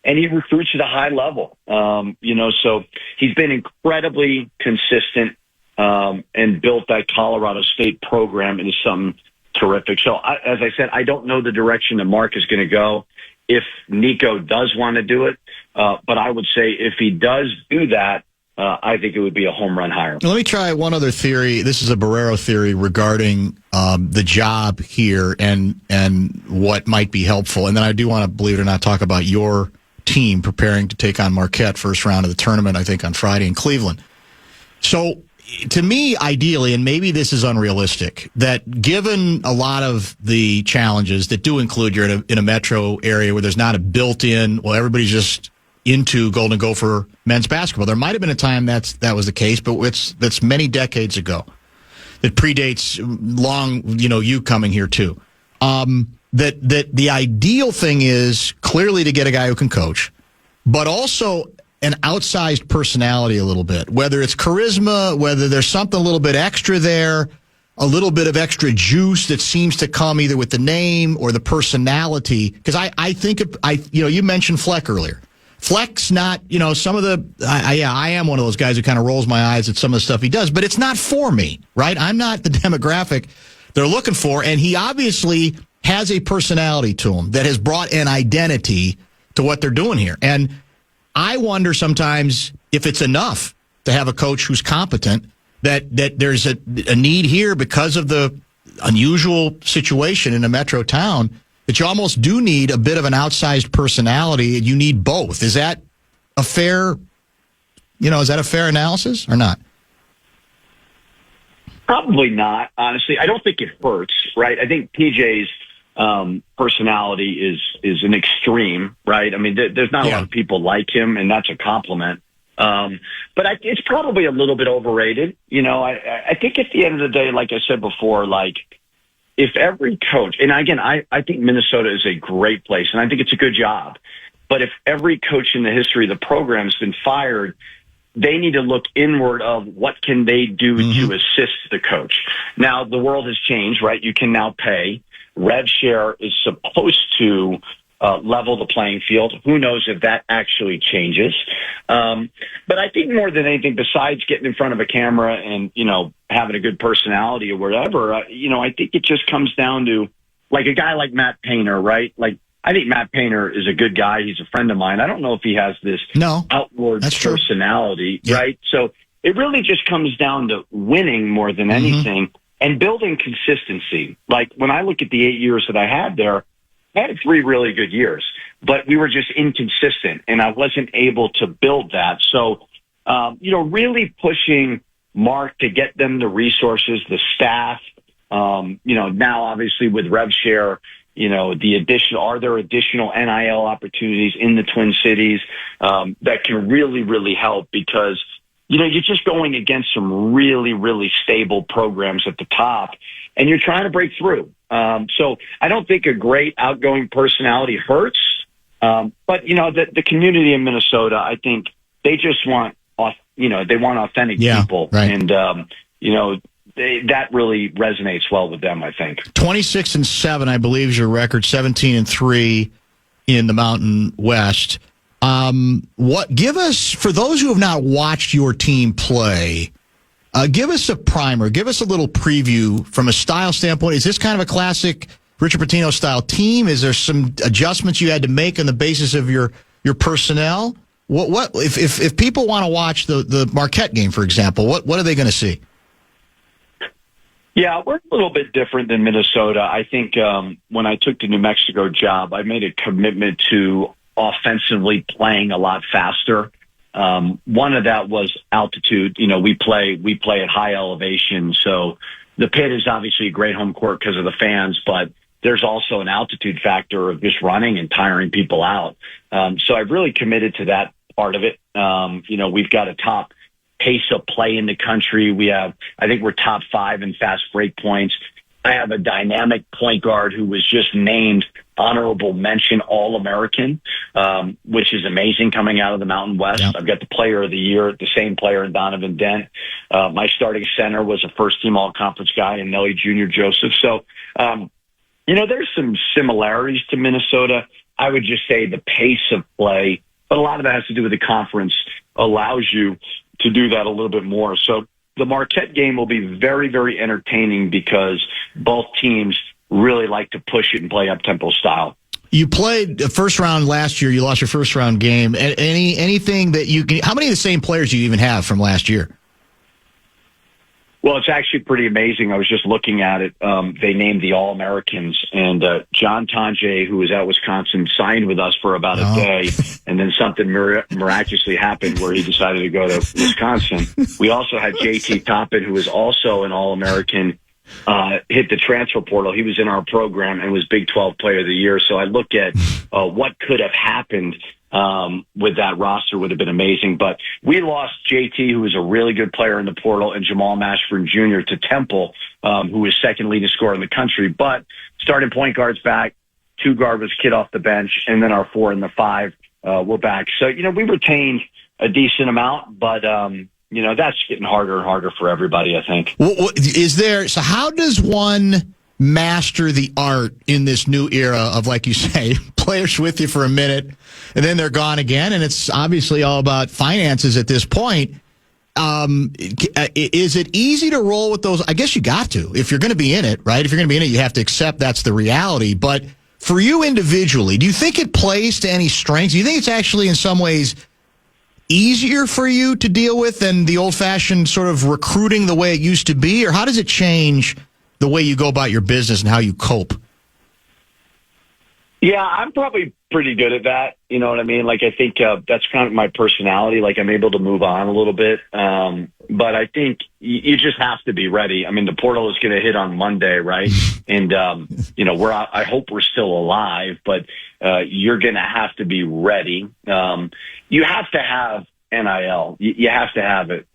and he recruits at a high level. So he's been incredibly consistent and built that Colorado State program into something terrific. So, as I said, I don't know the direction that Mark is going to go if Niko does want to do it. But I would say if he does do that, I think it would be a home run hire.
Let me try one other theory. This is a Barrero theory regarding the job here and what might be helpful. And then I do want to, believe it or not, talk about your team preparing to take on Marquette first round of the tournament, I think, on Friday in Cleveland. So, to me, ideally, and maybe this is unrealistic, that given a lot of the challenges that do include you're in a metro area where there's not a built-in, well, everybody's just into Golden Gopher men's basketball. There might have been a time that was the case, but that's many decades ago. That predates long, you coming here too. That the ideal thing is clearly to get a guy who can coach, but also an outsized personality a little bit, whether it's charisma, whether there's something a little bit extra there, a little bit of extra juice that seems to come either with the name or the personality. Because I think, you mentioned Fleck earlier. Fleck's not, some of the, I am one of those guys who kind of rolls my eyes at some of the stuff he does, but it's not for me, right? I'm not the demographic they're looking for. And he obviously has a personality to him that has brought an identity to what they're doing here. And I wonder sometimes if it's enough to have a coach who's competent, that there's a need here because of the unusual situation in a metro town that you almost do need a bit of an outsized personality, and you need both. Is that a fair, is that a fair analysis or not?
Probably not, honestly. I don't think it hurts, right? I think PJ's personality is an extreme, right? I mean, there's not a lot of people like him, and that's a compliment. But it's probably a little bit overrated. I think at the end of the day, like I said before, like if every coach, and again, I think Minnesota is a great place, and I think it's a good job. But if every coach in the history of the program has been fired, they need to look inward of what can they do to assist the coach. Now, the world has changed, right? You can now pay. Rev share is supposed to level the playing field. Who knows if that actually changes? But I think more than anything, besides getting in front of a camera and, having a good personality or whatever, I think it just comes down to like a guy like Matt Painter, right? Like, I think Matt Painter is a good guy. He's a friend of mine. I don't know if he has this outward personality, right? So it really just comes down to winning more than anything and building consistency. Like when I look at the 8 years that I had there, I had 3 really good years, but we were just inconsistent, and I wasn't able to build that. So, really pushing Mark to get them the resources, the staff, now obviously with RevShare, are there additional NIL opportunities in the Twin Cities that can really, really help? Because, you're just going against some really, really stable programs at the top, and you're trying to break through. So I don't think a great outgoing personality hurts. But, the community in Minnesota, I think they just want, they want authentic people. Right. And, that really resonates well with them, I think.
26-7, I believe, is your record. 17-3 in the Mountain West. Give us, for those who have not watched your team play, give us a primer. Give us a little preview from a style standpoint. Is this kind of a classic Richard Pitino style team? Is there some adjustments you had to make on the basis of your personnel? What if people want to watch the Marquette game, for example, what are they going to see?
Yeah, we're a little bit different than Minnesota. I think when I took the New Mexico job, I made a commitment to offensively playing a lot faster. One of that was altitude. We play at high elevation, so the pit is obviously a great home court because of the fans, but there's also an altitude factor of just running and tiring people out. So I've really committed to that part of it. We've got a top pace of play in the country. I think we're top 5 in fast break points. I have a dynamic point guard who was just named honorable mention All-American, which is amazing coming out of the Mountain West. Yeah. I've got the player of the year, the same player in Donovan Dent. My starting center was a first-team All-Conference guy in Nelly Jr. Joseph. So, there's some similarities to Minnesota. I would just say the pace of play, but a lot of that has to do with the conference allows you to do that a little bit more. So the Marquette game will be very, very entertaining because both teams really like to push it and play up-tempo style.
You played the first round last year. You lost your first round game. Anything that you can? How many of the same players do you even have from last year?
Well, it's actually pretty amazing. I was just looking at it. They named the All-Americans, and John Tonje, who was at Wisconsin, signed with us for about a day, and then something miraculously happened where he decided to go to Wisconsin. We also had JT Toppin, who was also an All-American, hit the transfer portal. He was in our program and was Big 12 Player of the Year. So I look at what could have happened with that roster would have been amazing. But we lost JT, who was a really good player in the portal, and Jamal Mashburn Jr. to Temple, who was second leading scorer in the country. But starting point guards back, 2 guard was kid off the bench, and then our 4 and the 5 were back. So, we retained a decent amount, but that's getting harder and harder for everybody, I think.
So how does one master the art in this new era of, like you say, players with you for a minute and then they're gone again, and it's obviously all about finances at this point? Is it easy to roll with those? I guess you got to. If you're going to be in it, right? If you're going to be in it, you have to accept that's the reality. But for you individually, do you think it plays to any strengths? Do you think it's actually in some ways easier for you to deal with than the old-fashioned sort of recruiting the way it used to be? Or how does it change the way you go about your business and how you cope?
Yeah, I'm probably pretty good at that. You know what I mean? Like, I think that's kind of my personality. Like, I'm able to move on a little bit. But I think you just have to be ready. I mean, the portal is going to hit on Monday, right? And, I hope we're still alive, but you're going to have to be ready. You have to have NIL. You have to have it.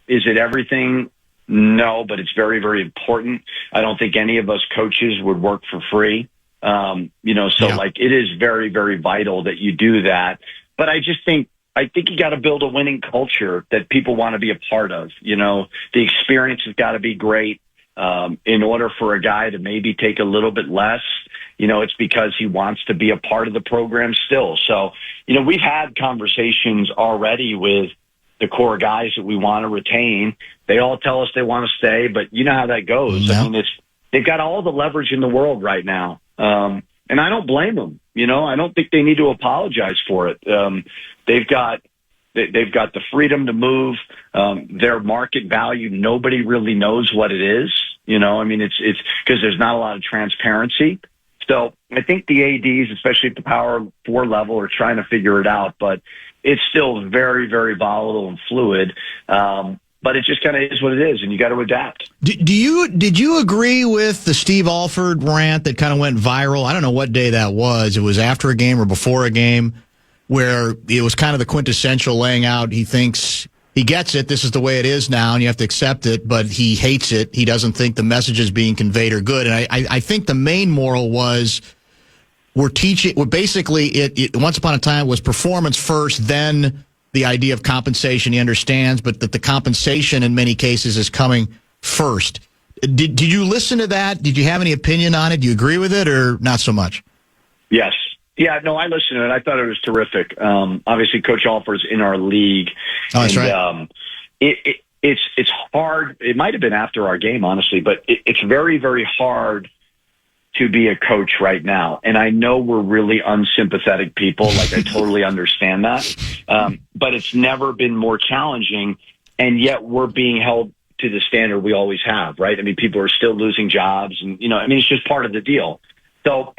Is it everything? No, but it's very, very important. I don't think any of us coaches would work for free. It is very, very vital that you do that. But I think you got to build a winning culture that people want to be a part of. You know, the experience has got to be great. In order for a guy to maybe take a little bit less, it's because he wants to be a part of the program still. So, we've had conversations already with the core guys that we want to retain. They all tell us they want to stay, but you know how that goes.
Yeah.
I mean, they've got all the leverage in the world right now. And I don't blame them. I don't think they need to apologize for it. They've got the freedom to move. Their market value, nobody really knows what it is. It's because there's not a lot of transparency. So I think the ADs, especially at the Power 4 level, are trying to figure it out, but it's still very, very volatile and fluid. But it just kind of is what it is, and you got to adapt.
Did you agree with the Steve Alford rant that kind of went viral? I don't know what day that was. It was after a game or before a game, where it was kind of the quintessential laying out. He thinks he gets it. This is the way it is now, and you have to accept it. But he hates it. He doesn't think the messages being conveyed are good. And I think the main moral was we're basically it once upon a time was performance first, then the idea of compensation he understands, but that the compensation in many cases is coming first. Did you listen to that? Did you have any opinion on it? Do you agree with it or not so much?
Yes. Yeah, no, I listened to it. I thought it was terrific. Obviously, Coach Alford's in our league.
Oh, that's right.
It's hard. It might have been after our game, honestly, but it's very, very hard to be a coach right now. And I know we're really unsympathetic people. Like, I totally understand that. But it's never been more challenging. And yet we're being held to the standard we always have, right? I mean, people are still losing jobs and, it's just part of the deal. So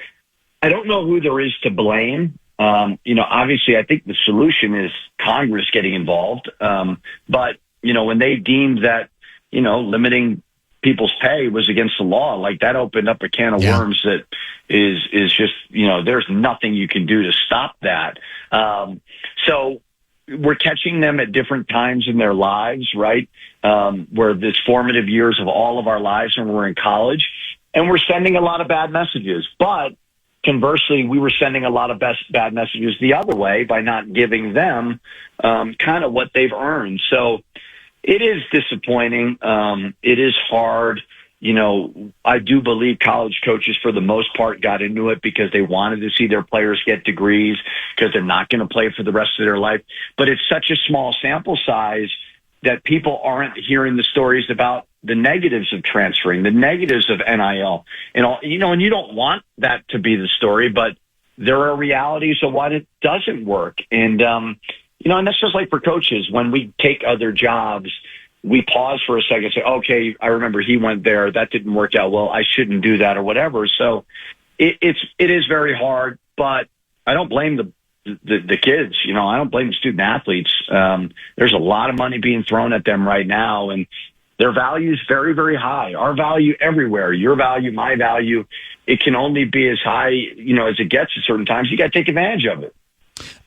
I don't know who there is to blame. Obviously I think the solution is Congress getting involved. But when they deemed that, limiting people's pay was against the law, like that opened up a can of worms that is just, there's nothing you can do to stop that. So we're catching them at different times in their lives, right? Where this formative years of all of our lives when we're in college, and we're sending a lot of bad messages. But conversely, we were sending a lot of bad messages the other way by not giving them kind of what they've earned. So it is disappointing. It is hard. I do believe college coaches, for the most part, got into it because they wanted to see their players get degrees because they're not going to play for the rest of their life. But it's such a small sample size that people aren't hearing the stories about the negatives of transferring, the negatives of NIL, and all. And you don't want that to be the story, but there are realities of why it doesn't work. And and that's just like for coaches. When we take other jobs, we pause for a second and say, okay, I remember he went there. That didn't work out well. I shouldn't do that or whatever. So it is very hard, but I don't blame the kids. I don't blame the student athletes. There's a lot of money being thrown at them right now, and their value is very, very high. Our value everywhere, your value, my value, it can only be as high, as it gets at certain times. You got to take advantage of it.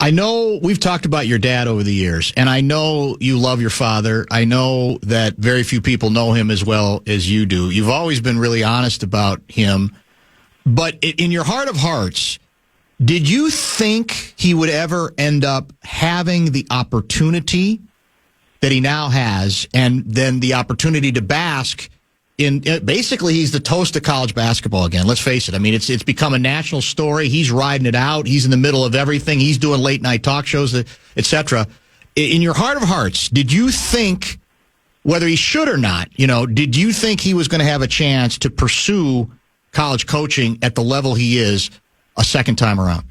I know we've talked about your dad over the years, and I know you love your father. I know that very few people know him as well as you do. You've always been really honest about him. But in your heart of hearts, did you think he would ever end up having the opportunity that he now has, and then the opportunity to bask in, basically, he's the toast of college basketball again. Let's face it. I mean, it's become a national story. He's riding it out. He's in the middle of everything. He's doing late night talk shows, etc. In your heart of hearts, did you think, whether he should or not, did you think he was going to have a chance to pursue college coaching at the level he is a second time around?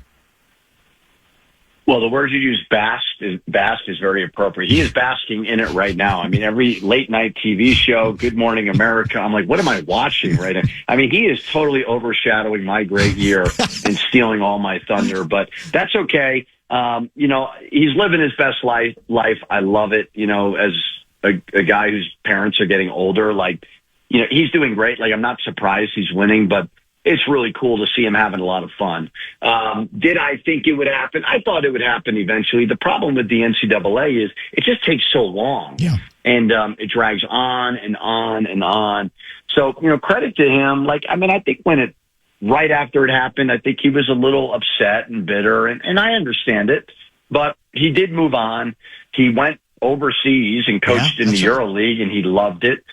Well, the word you use, bask is very appropriate. He is basking in it right now. I mean, every late night TV show, Good Morning America, I'm like, what am I watching right now? I mean, he is totally overshadowing my great year and stealing all my thunder, but that's okay. He's living his best life. I love it. As a guy whose parents are getting older, he's doing great. I'm not surprised he's winning, but it's really cool to see him having a lot of fun. Did I think it would happen? I thought it would happen eventually. The problem with the NCAA is it just takes so long.
Yeah.
And it drags on and on and on. So, credit to him. I think right after it happened, I think he was a little upset and bitter, and I understand it. But he did move on. He went overseas and coached in the EuroLeague, and he loved it.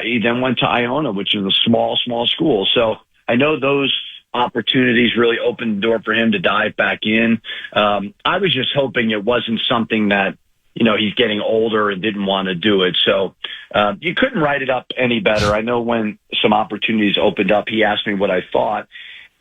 He then went to Iona, which is a small school. So I know those opportunities really opened the door for him to dive back in. I was just hoping it wasn't something that, he's getting older and didn't want to do it. So you couldn't write it up any better. I know when some opportunities opened up, he asked me what I thought.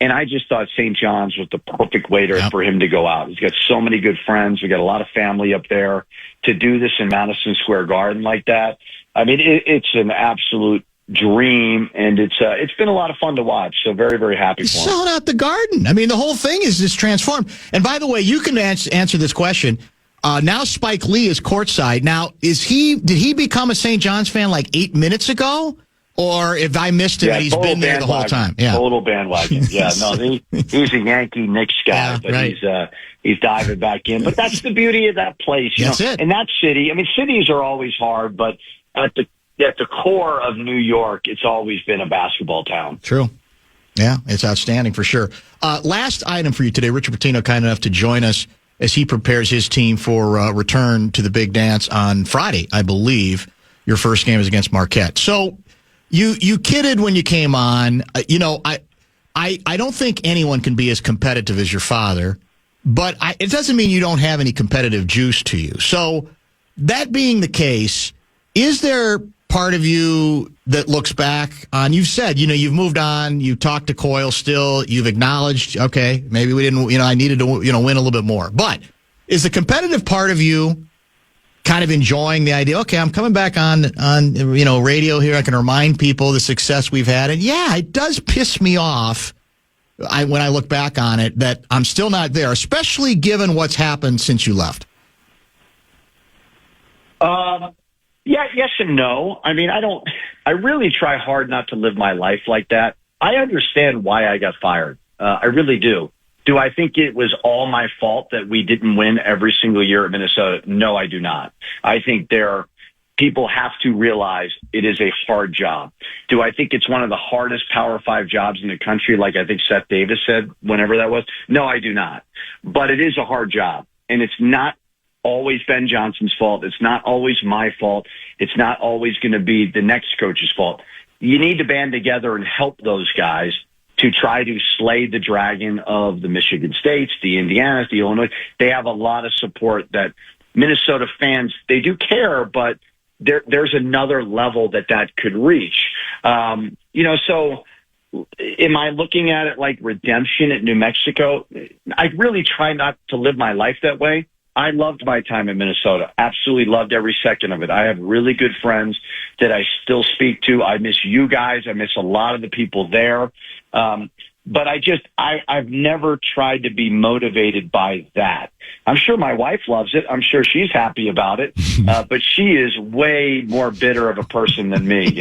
And I just thought St. John's was the perfect way for him to go out. He's got so many good friends. We got a lot of family up there. To do this in Madison Square Garden like that, I mean, it's an absolute dream, and it's been a lot of fun to watch. So very, very happy for him.
Selling out the Garden. I mean, the whole thing is just transformed. And by the way, you can answer this question. Now Spike Lee is courtside. Now, did he become a St. John's fan 8 minutes ago? Or if I missed him, he's been there the whole time. Yeah,
total bandwagon. Yeah, no, he's a Yankee Knicks guy, but right. He's diving back in. But that's the beauty of that place.
That's it.
And that city. I mean, cities are always hard, but at the core of New York, it's always been a basketball town.
True. Yeah, it's outstanding for sure. Last item for you today. Richard Pitino kind enough to join us as he prepares his team for return to the big dance on Friday, I believe. Your first game is against Marquette. So you kidded when you came on. I don't think anyone can be as competitive as your father, but it doesn't mean you don't have any competitive juice to you. So that being the case, is there part of you that looks back on, you've said, you've moved on, you talked to Coyle still, you've acknowledged, okay, maybe we didn't, I needed to, win a little bit more. But is the competitive part of you kind of enjoying the idea, okay, I'm coming back on radio here, I can remind people the success we've had. And yeah, it does piss me off when I look back on it that I'm still not there, especially given what's happened since you left.
Yeah, yes and no. I mean, I really try hard not to live my life like that. I understand why I got fired. I really do. Do I think it was all my fault that we didn't win every single year at Minnesota? No, I do not. I think people have to realize it is a hard job. Do I think it's one of the hardest Power 5 jobs in the country, like I think Seth Davis said, whenever that was? No, I do not. But it is a hard job, and it's not always Ben Johnson's fault. It's not always my fault. It's not always going to be the next coach's fault. You need to band together and help those guys to try to slay the dragon of the Michigan States, the Indianas, the Illinois. They have a lot of support that Minnesota fans, they do care, but there's another level that could reach. So am I looking at it like redemption at New Mexico? I really try not to live my life that way. I loved my time in Minnesota. Absolutely loved every second of it. I have really good friends that I still speak to. I miss you guys. I miss a lot of the people there. But I've never tried to be motivated by that. I'm sure my wife loves it. I'm sure she's happy about it. But she is way more bitter of a person than me.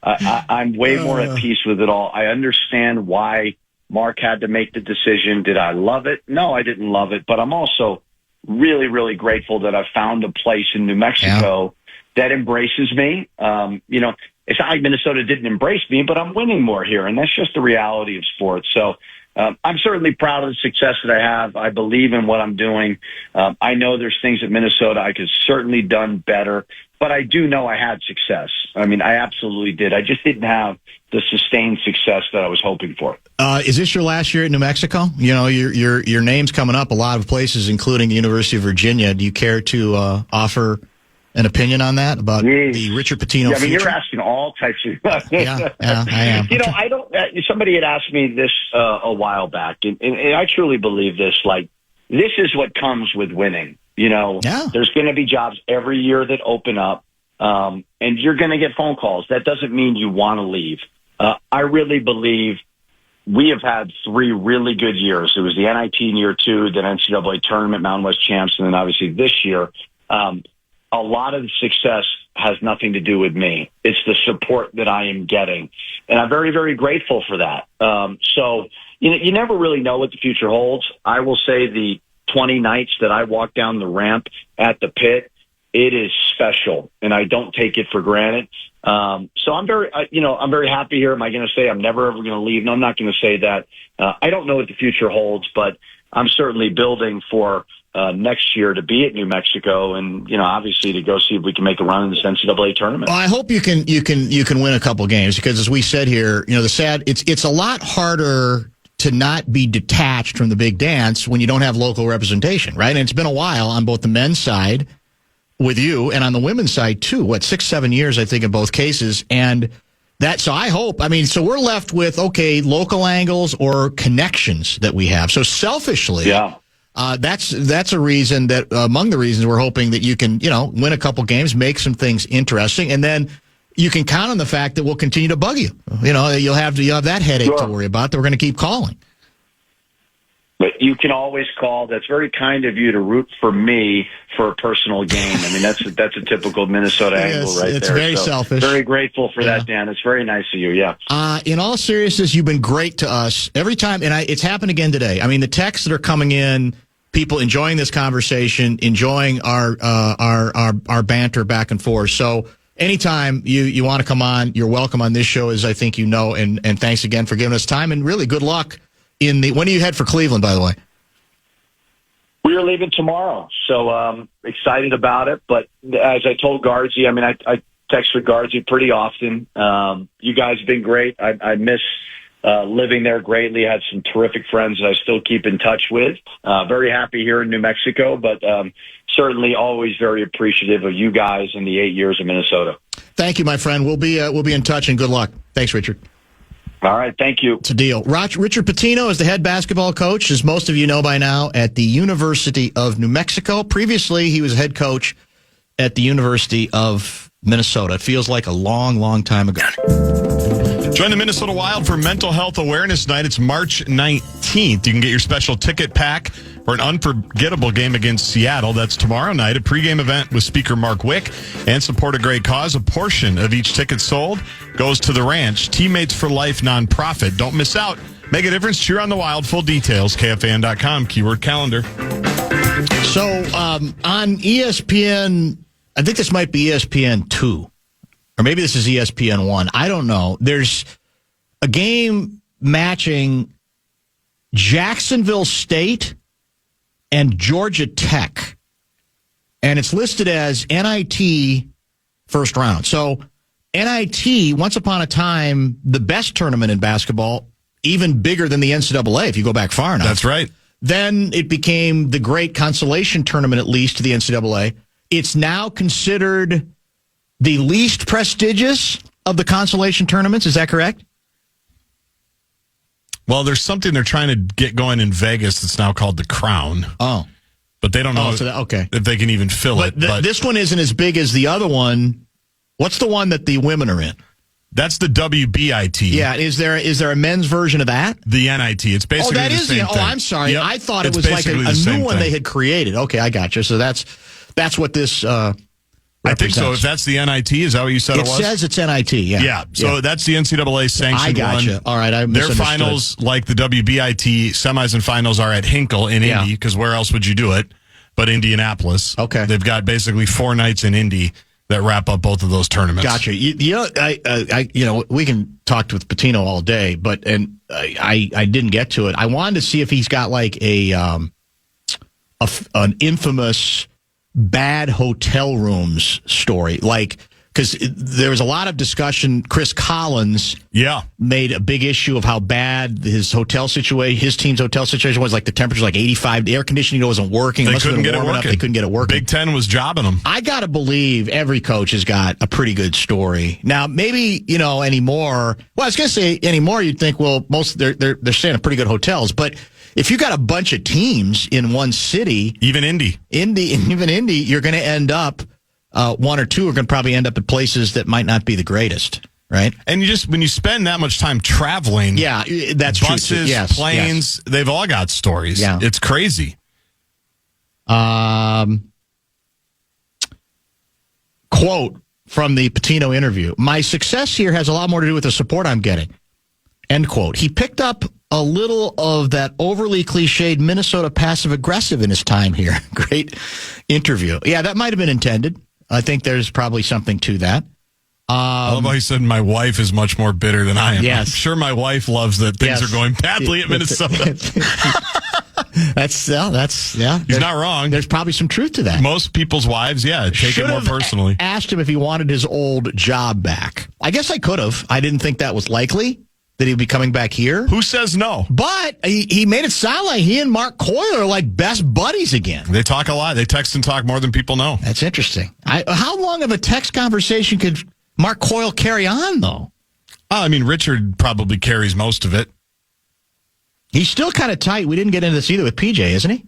I'm way more at peace with it all. I understand why Mark had to make the decision. Did I love it? No, I didn't love it. But I'm also really, really grateful that I found a place in New Mexico that embraces me. It's not like Minnesota didn't embrace me, but I'm winning more here. And that's just the reality of sports. So I'm certainly proud of the success that I have. I believe in what I'm doing. I know there's things at Minnesota I could certainly done better, but I do know I had success. I mean, I absolutely did. I just didn't have the sustained success that I was hoping for.
Is this your last year at New Mexico? Your name's coming up a lot of places, including the University of Virginia. Do you care to offer an opinion on that about the Richard Pitino future?
You're asking all types of
yeah, I am.
I don't. Somebody had asked me this a while back, and I truly believe this. Like, this is what comes with winning. There's going to be jobs every year that open up, and you're going to get phone calls. That doesn't mean you want to leave. I really believe we have had 3 really good years. It was the NIT in year 2, then NCAA Tournament, Mountain West champs, and then obviously this year. A lot of the success has nothing to do with me. It's the support that I am getting, and I'm very, very grateful for that. So you never really know what the future holds. I will say the 20 nights that I walk down the ramp at the pit, it is special, and I don't take it for granted. So I'm very happy here. Am I going to say I'm never ever going to leave? No, I'm not going to say that. I don't know what the future holds, but I'm certainly building for next year to be at New Mexico, and obviously to go see if we can make a run in this NCAA tournament.
Well, I hope you can win a couple games, because as we said here, it's a lot harder to not be detached from the big dance when you don't have local representation, right? And it's been a while on both the men's side with you and on the women's side too. 6-7 years, I think, in both cases. And so I hope, so we're left with, local angles or connections that we have. So selfishly, that's a reason that, among the reasons we're hoping that you can, win a couple games, make some things interesting, and then you can count on the fact that we'll continue to bug you. You'll have that headache to worry about that we're going to keep calling.
But you can always call. That's very kind of you to root for me for a personal gain. That's a typical Minnesota angle right there.
It's very selfish.
Very grateful for that, Dan. It's very nice of you, yeah.
In all seriousness, you've been great to us every time, and it's happened again today. The texts that are coming in, people enjoying this conversation, enjoying our banter back and forth. So anytime you want to come on, you're welcome on this show, as I think you know, and thanks again for giving us time, and really good luck. When do you head for Cleveland, by the way?
We are leaving tomorrow, so excited about it. But as I told Gaardsy, I text with Gaardsy pretty often. You guys have been great. I miss living there greatly. I had some terrific friends that I still keep in touch with. Very happy here in New Mexico, but certainly always very appreciative of you guys in the 8 years of Minnesota.
Thank you, my friend. We'll be in touch, and good luck. Thanks, Richard.
All right, thank you.
It's a deal. Richard Pitino is the head basketball coach, as most of you know by now, at the University of New Mexico. Previously, he was head coach at the University of Minnesota. It feels like a long, long time ago.
Join the Minnesota Wild for Mental Health Awareness Night. It's March 19th. You can get your special ticket pack for an unforgettable game against Seattle. That's tomorrow night, a pregame event with Speaker Mark Wick, and support a great cause. A portion of each ticket sold goes to the Ranch Teammates for Life nonprofit. Don't miss out. Make a difference. Cheer on the Wild. Full details, KFAN.com, keyword calendar.
So on ESPN, I think this might be ESPN 2. Or maybe this is ESPN 1. I don't know. There's a game matching Jacksonville State and Georgia Tech. And it's listed as NIT first round. So NIT, once upon a time, the best tournament in basketball, even bigger than the NCAA if you go back far enough.
That's right.
Then it became the great consolation tournament, at least to the NCAA. It's now considered the least prestigious of the consolation tournaments. Is that correct?
Well, there's something they're trying to get going in Vegas that's now called the Crown.
Oh.
But they don't know if they can even fill it. But
this one isn't as big as the other one. What's the one that the women are in?
That's the WBIT.
Yeah, is there a men's version of that?
The NIT. It's basically
that
the
is
same thing.
I'm sorry.
Yep.
I thought it was like a new one they had created. Okay, I got you. So that's what this
I think so. If that's the NIT, is that what you said it was?
It says it's NIT, yeah.
Yeah, so that's the NCAA sanctioned one.
I got you. All right, I
misunderstood. Their finals, like the WBIT, semis and finals are at Hinkle in Indy, because where else would you do it but Indianapolis? Okay. They've got basically 4 nights in Indy that wrap up both of those tournaments.
Gotcha. We can talk with Pitino all day, but I didn't get to it. I wanted to see if he's got like an infamous bad hotel rooms story, because there was a lot of discussion. Chris Collins made a big issue of how bad his team's hotel situation was. Like the temperature was like 85. The air conditioning wasn't working.
They couldn't get it working.
They couldn't get it working.
Big Ten was jobbing them.
I got to believe every coach has got a pretty good story. Now, maybe, anymore. Well, I was going to say anymore, you'd think, well, they're staying at pretty good hotels. But if you got a bunch of teams in one city,
even Indy,
you're going to end up, one or two are going to probably end up at places that might not be the greatest, right?
And when you spend that much time traveling,
that's
buses,
true. Yes,
planes, they've all got stories.
Yeah.
It's crazy.
Quote from the Pitino interview: "My success here has a lot more to do with the support I'm getting." End quote. He picked up a little of that overly cliched Minnesota passive-aggressive in his time here. Great interview. Yeah, that might have been intended. I think there's probably something to that.
I love how he said, my wife is much more bitter than I am.
Yes.
I'm sure my wife loves that things are going badly at Minnesota.
That's
He's not wrong.
There's probably some truth to that.
Most people's wives, take it more personally.
Asked him if he wanted his old job back. I guess I could have. I didn't think that was likely, that he'd be coming back here.
Who says no?
But he made it sound like he and Mark Coyle are like best buddies again.
They talk a lot. They text and talk more than people know.
That's interesting. How long of a text conversation could Mark Coyle carry on, though?
Richard probably carries most of it.
He's still kind of tight. We didn't get into this either with PJ, isn't he?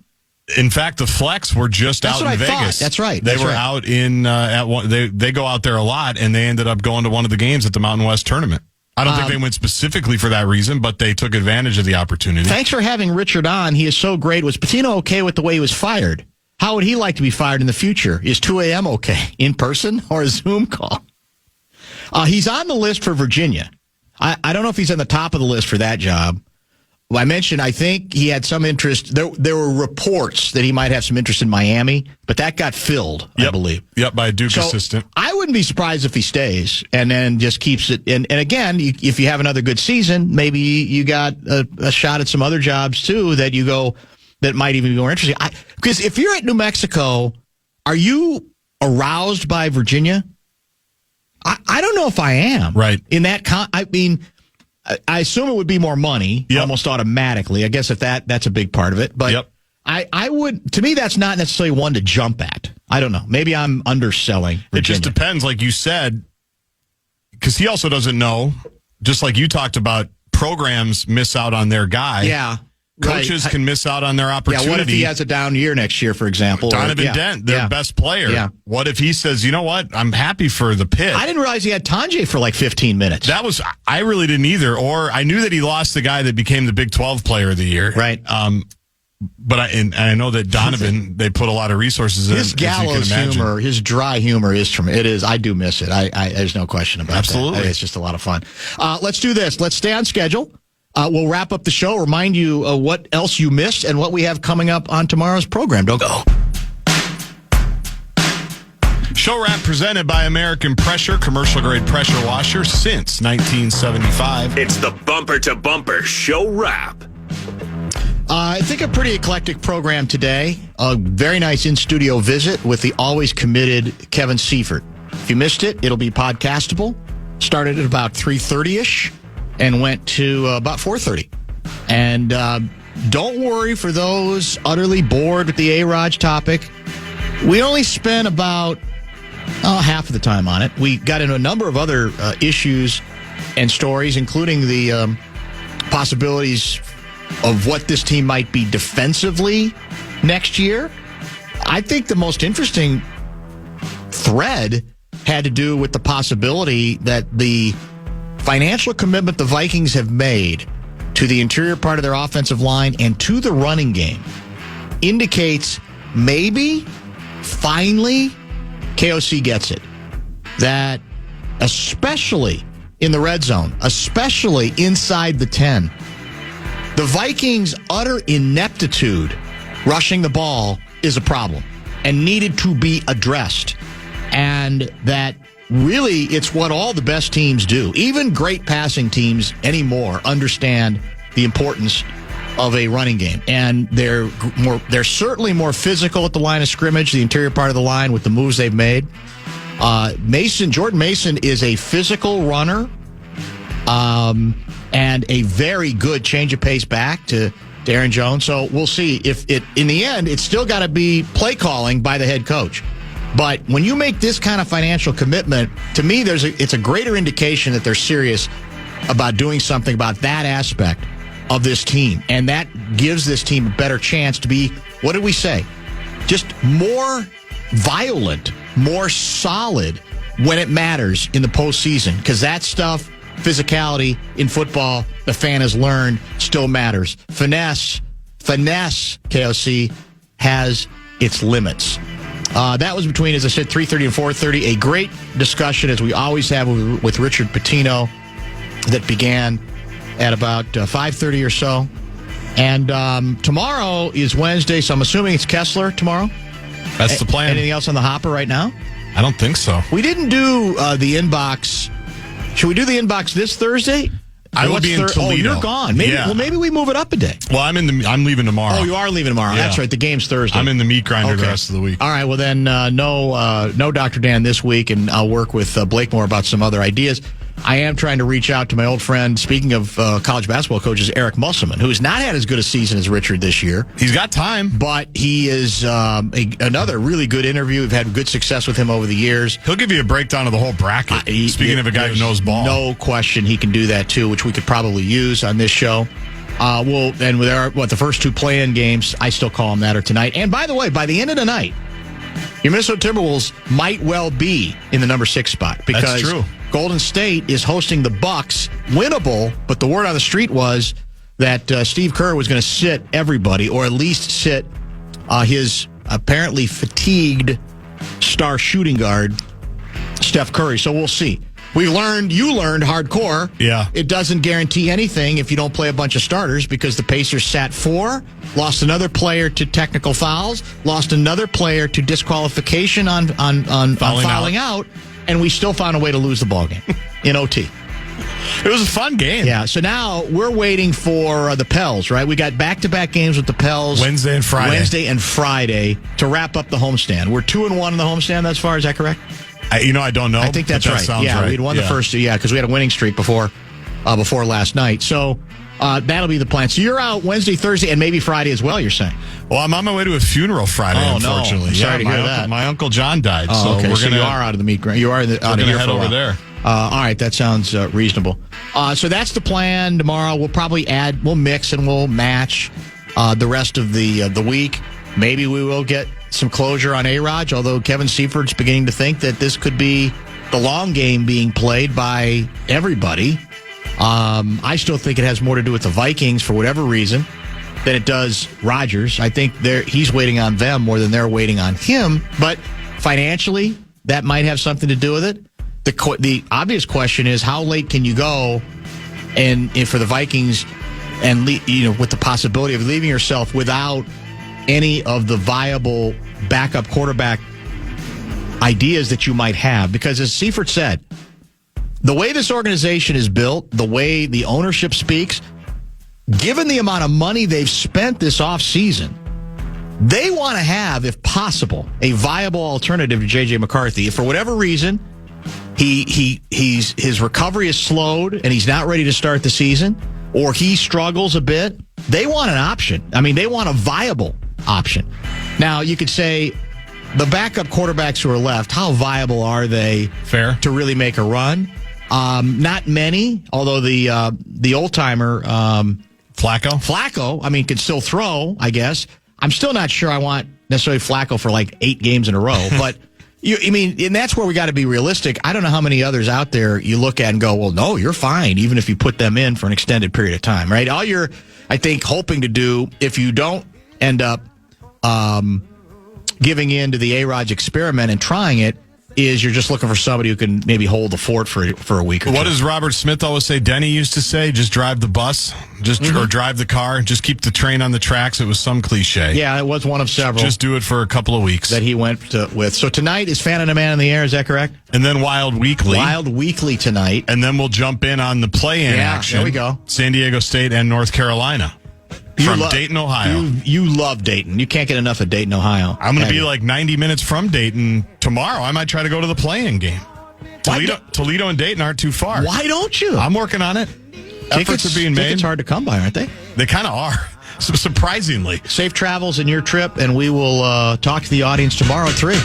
In fact, the Flex were just
That's
out in Vegas.
Thought. That's right.
They were out in at one. They go out there a lot, and they ended up going to one of the games at the Mountain West tournament. I don't think they went specifically for that reason, but they took advantage of the opportunity.
Thanks for having Richard on. He is so great. Was Pitino okay with the way he was fired? How would he like to be fired in the future? Is 2 a.m. okay? In person or a Zoom call? He's on the list for Virginia. I don't know if he's on the top of the list for that job. Well, I mentioned, I think he had some interest. There were reports that he might have some interest in Miami, but that got filled, I believe.
Yep, by a Duke assistant.
I wouldn't be surprised if he stays and then just keeps it. And again, if you have another good season, maybe you got a shot at some other jobs, too, that you go that might even be more interesting. Because if you're at New Mexico, are you aroused by Virginia? I don't know if I am.
Right.
In that, I assume it would be more money almost automatically. I guess if that's a big part of it. But I would, to me, that's not necessarily one to jump at. I don't know. Maybe I'm underselling Virginia.
It just depends, like you said, because he also doesn't know, just like you talked about, programs miss out on their guy.
Yeah.
Coaches can miss out on their opportunity.
Yeah, what if he has a down year next year, for example?
Donovan Dent, their best player.
Yeah.
What if he says, you know what, I'm happy for the Pitt.
I didn't realize he had Tanjay for like 15 minutes.
I really didn't either. Or I knew that he lost the guy that became the Big 12 player of the year.
Right.
But I know that Donovan, they put a lot of resources in.
His gallows humor, his dry humor is tremendous. It is. I do miss it. There's no question about
Absolutely.
that. It's just a lot of fun. Let's do this. Let's stay on schedule. We'll wrap up the show, remind you what else you missed and what we have coming up on tomorrow's program. Don't go.
Show wrap presented by American Pressure, commercial-grade pressure washer since 1975.
It's the bumper-to-bumper show wrap.
I think a pretty eclectic program today. A very nice in-studio visit with the always committed Kevin Seifert. If you missed it, it'll be podcastable. Started at about 3:30-ish. And went to about 4:30. And don't worry for those utterly bored with the A-Raj topic. We only spent about half of the time on it. We got into a number of other issues and stories, including the possibilities of what this team might be defensively next year. I think the most interesting thread had to do with the possibility that the financial commitment the Vikings have made to the interior part of their offensive line and to the running game indicates maybe, finally, KOC gets it. That especially in the red zone, especially inside the 10, the Vikings' utter ineptitude rushing the ball is a problem and needed to be addressed. And that really, it's what all the best teams do. Even great passing teams anymore understand the importance of a running game. And they're certainly more physical at the line of scrimmage, the interior part of the line with the moves they've made. Jordan Mason is a physical runner and a very good change of pace back to Aaron Jones. So we'll see if in the end, it's still got to be play calling by the head coach. But when you make this kind of financial commitment, to me, it's a greater indication that they're serious about doing something about that aspect of this team. And that gives this team a better chance to be, what did we say? Just more violent, more solid when it matters in the postseason. Because that stuff, physicality in football, the fan has learned, still matters. Finesse, KOC, has its limits. That was between, as I said, 3:30 and 4:30. A great discussion, as we always have with Richard Pitino, that began at about 5:30 or so. And tomorrow is Wednesday, so I'm assuming it's Kessler tomorrow.
That's the plan.
Anything else on the hopper right now?
I don't think so.
We didn't do the inbox. Should we do the inbox this Thursday?
I will be in Toledo.
Oh, you're gone. Maybe,
yeah.
Well, maybe we move it up a day.
Well, I'm leaving tomorrow.
Oh, you are leaving tomorrow.
Yeah.
That's right. The game's Thursday.
I'm in the meat grinder the rest of the week.
All right. Well, then no Dr. Dan this week, and I'll work with Blake more about some other ideas. I am trying to reach out to my old friend, speaking of college basketball coaches, Eric Musselman, who has not had as good a season as Richard this year.
He's got time.
But he is another really good interview. We've had good success with him over the years.
He'll give you a breakdown of the whole bracket. Speaking of a guy who knows ball.
No question he can do that, too, which we could probably use on this show. And with the first two play-in games, I still call them that, are tonight. And by the way, by the end of the night, your Minnesota Timberwolves might well be in the number 6 spot. Because
that's true.
Golden State is hosting the Bucks, winnable, but the word on the street was that Steve Kerr was going to sit everybody, or at least sit his apparently fatigued star shooting guard, Steph Curry. So we'll see. You learned hardcore.
Yeah.
It doesn't guarantee anything if you don't play a bunch of starters, because the Pacers sat 4, lost another player to technical fouls, lost another player to disqualification on fouling out, and we still found a way to lose the ball game in OT.
It was a fun game.
Yeah, so now we're waiting for the Pels, right? We got back-to-back games with the Pels.
Wednesday and Friday
to wrap up the homestand. We're 2-1 in the homestand thus far. Is that correct?
I don't know.
I think that's right.
Sounds
yeah,
right.
we'd won the first two. Yeah, because we had a winning streak before last night. So that'll be the plan. So you're out Wednesday, Thursday, and maybe Friday as well, you're saying?
Well, I'm on my way to a funeral Friday, unfortunately.
No. Sorry to hear that.
My Uncle John died.
Oh,
so
okay. You are out of the meat grind. You are out of here
head over there.
All right, that sounds reasonable. So that's the plan. Tomorrow we'll probably we'll mix and we'll match the rest of the week. Maybe we will get some closure on A-Raj, although Kevin Seiferd's beginning to think that this could be the long game being played by everybody. I still think it has more to do with the Vikings for whatever reason than it does Rodgers. I think he's waiting on them more than they're waiting on him. But financially, that might have something to do with it. The obvious question is, how late can you go? And if for the Vikings, and with the possibility of leaving yourself without any of the viable backup quarterback ideas that you might have. Because as Seifert said, the way this organization is built, the way the ownership speaks, given the amount of money they've spent this offseason, they want to have, if possible, a viable alternative to J.J. McCarthy. If for whatever reason his recovery is slowed and he's not ready to start the season, or he struggles a bit, they want an option. I mean, they want a viable option. Now, you could say the backup quarterbacks who are left, how viable are they to really make a run? Not many, although the old-timer Flacco, I mean, could still throw, I guess. I'm still not sure I want necessarily Flacco for like 8 games in a row, but and that's where we got to be realistic. I don't know how many others out there you look at and go, well, no, you're fine, even if you put them in for an extended period of time, right? All you're, I think, hoping to do, if you don't end up giving in to the A-Raj experiment and trying it, is you're just looking for somebody who can maybe hold the fort for a week or two.
What does Robert Smith always say? Denny used to say, just drive the bus, or drive the car, just keep the train on the tracks. It was some cliche.
Yeah, it was one of several.
Just do it for a couple of weeks.
That he went with. So tonight is Fan and a Man in the Air, is that correct?
And then Wild Weekly.
Wild Weekly tonight.
And then we'll jump in on the play-in action.
There we go.
San Diego State and North Carolina. From Dayton, Ohio.
You love Dayton. You can't get enough of Dayton, Ohio.
I'm going to be like 90 minutes from Dayton tomorrow. I might try to go to the play-in game. Toledo and Dayton aren't too far.
Why don't you?
I'm working on it. Efforts are being made.
Tickets hard to come by, aren't they?
They kind of are. Surprisingly.
Safe travels in your trip, and we will talk to the audience tomorrow at 3.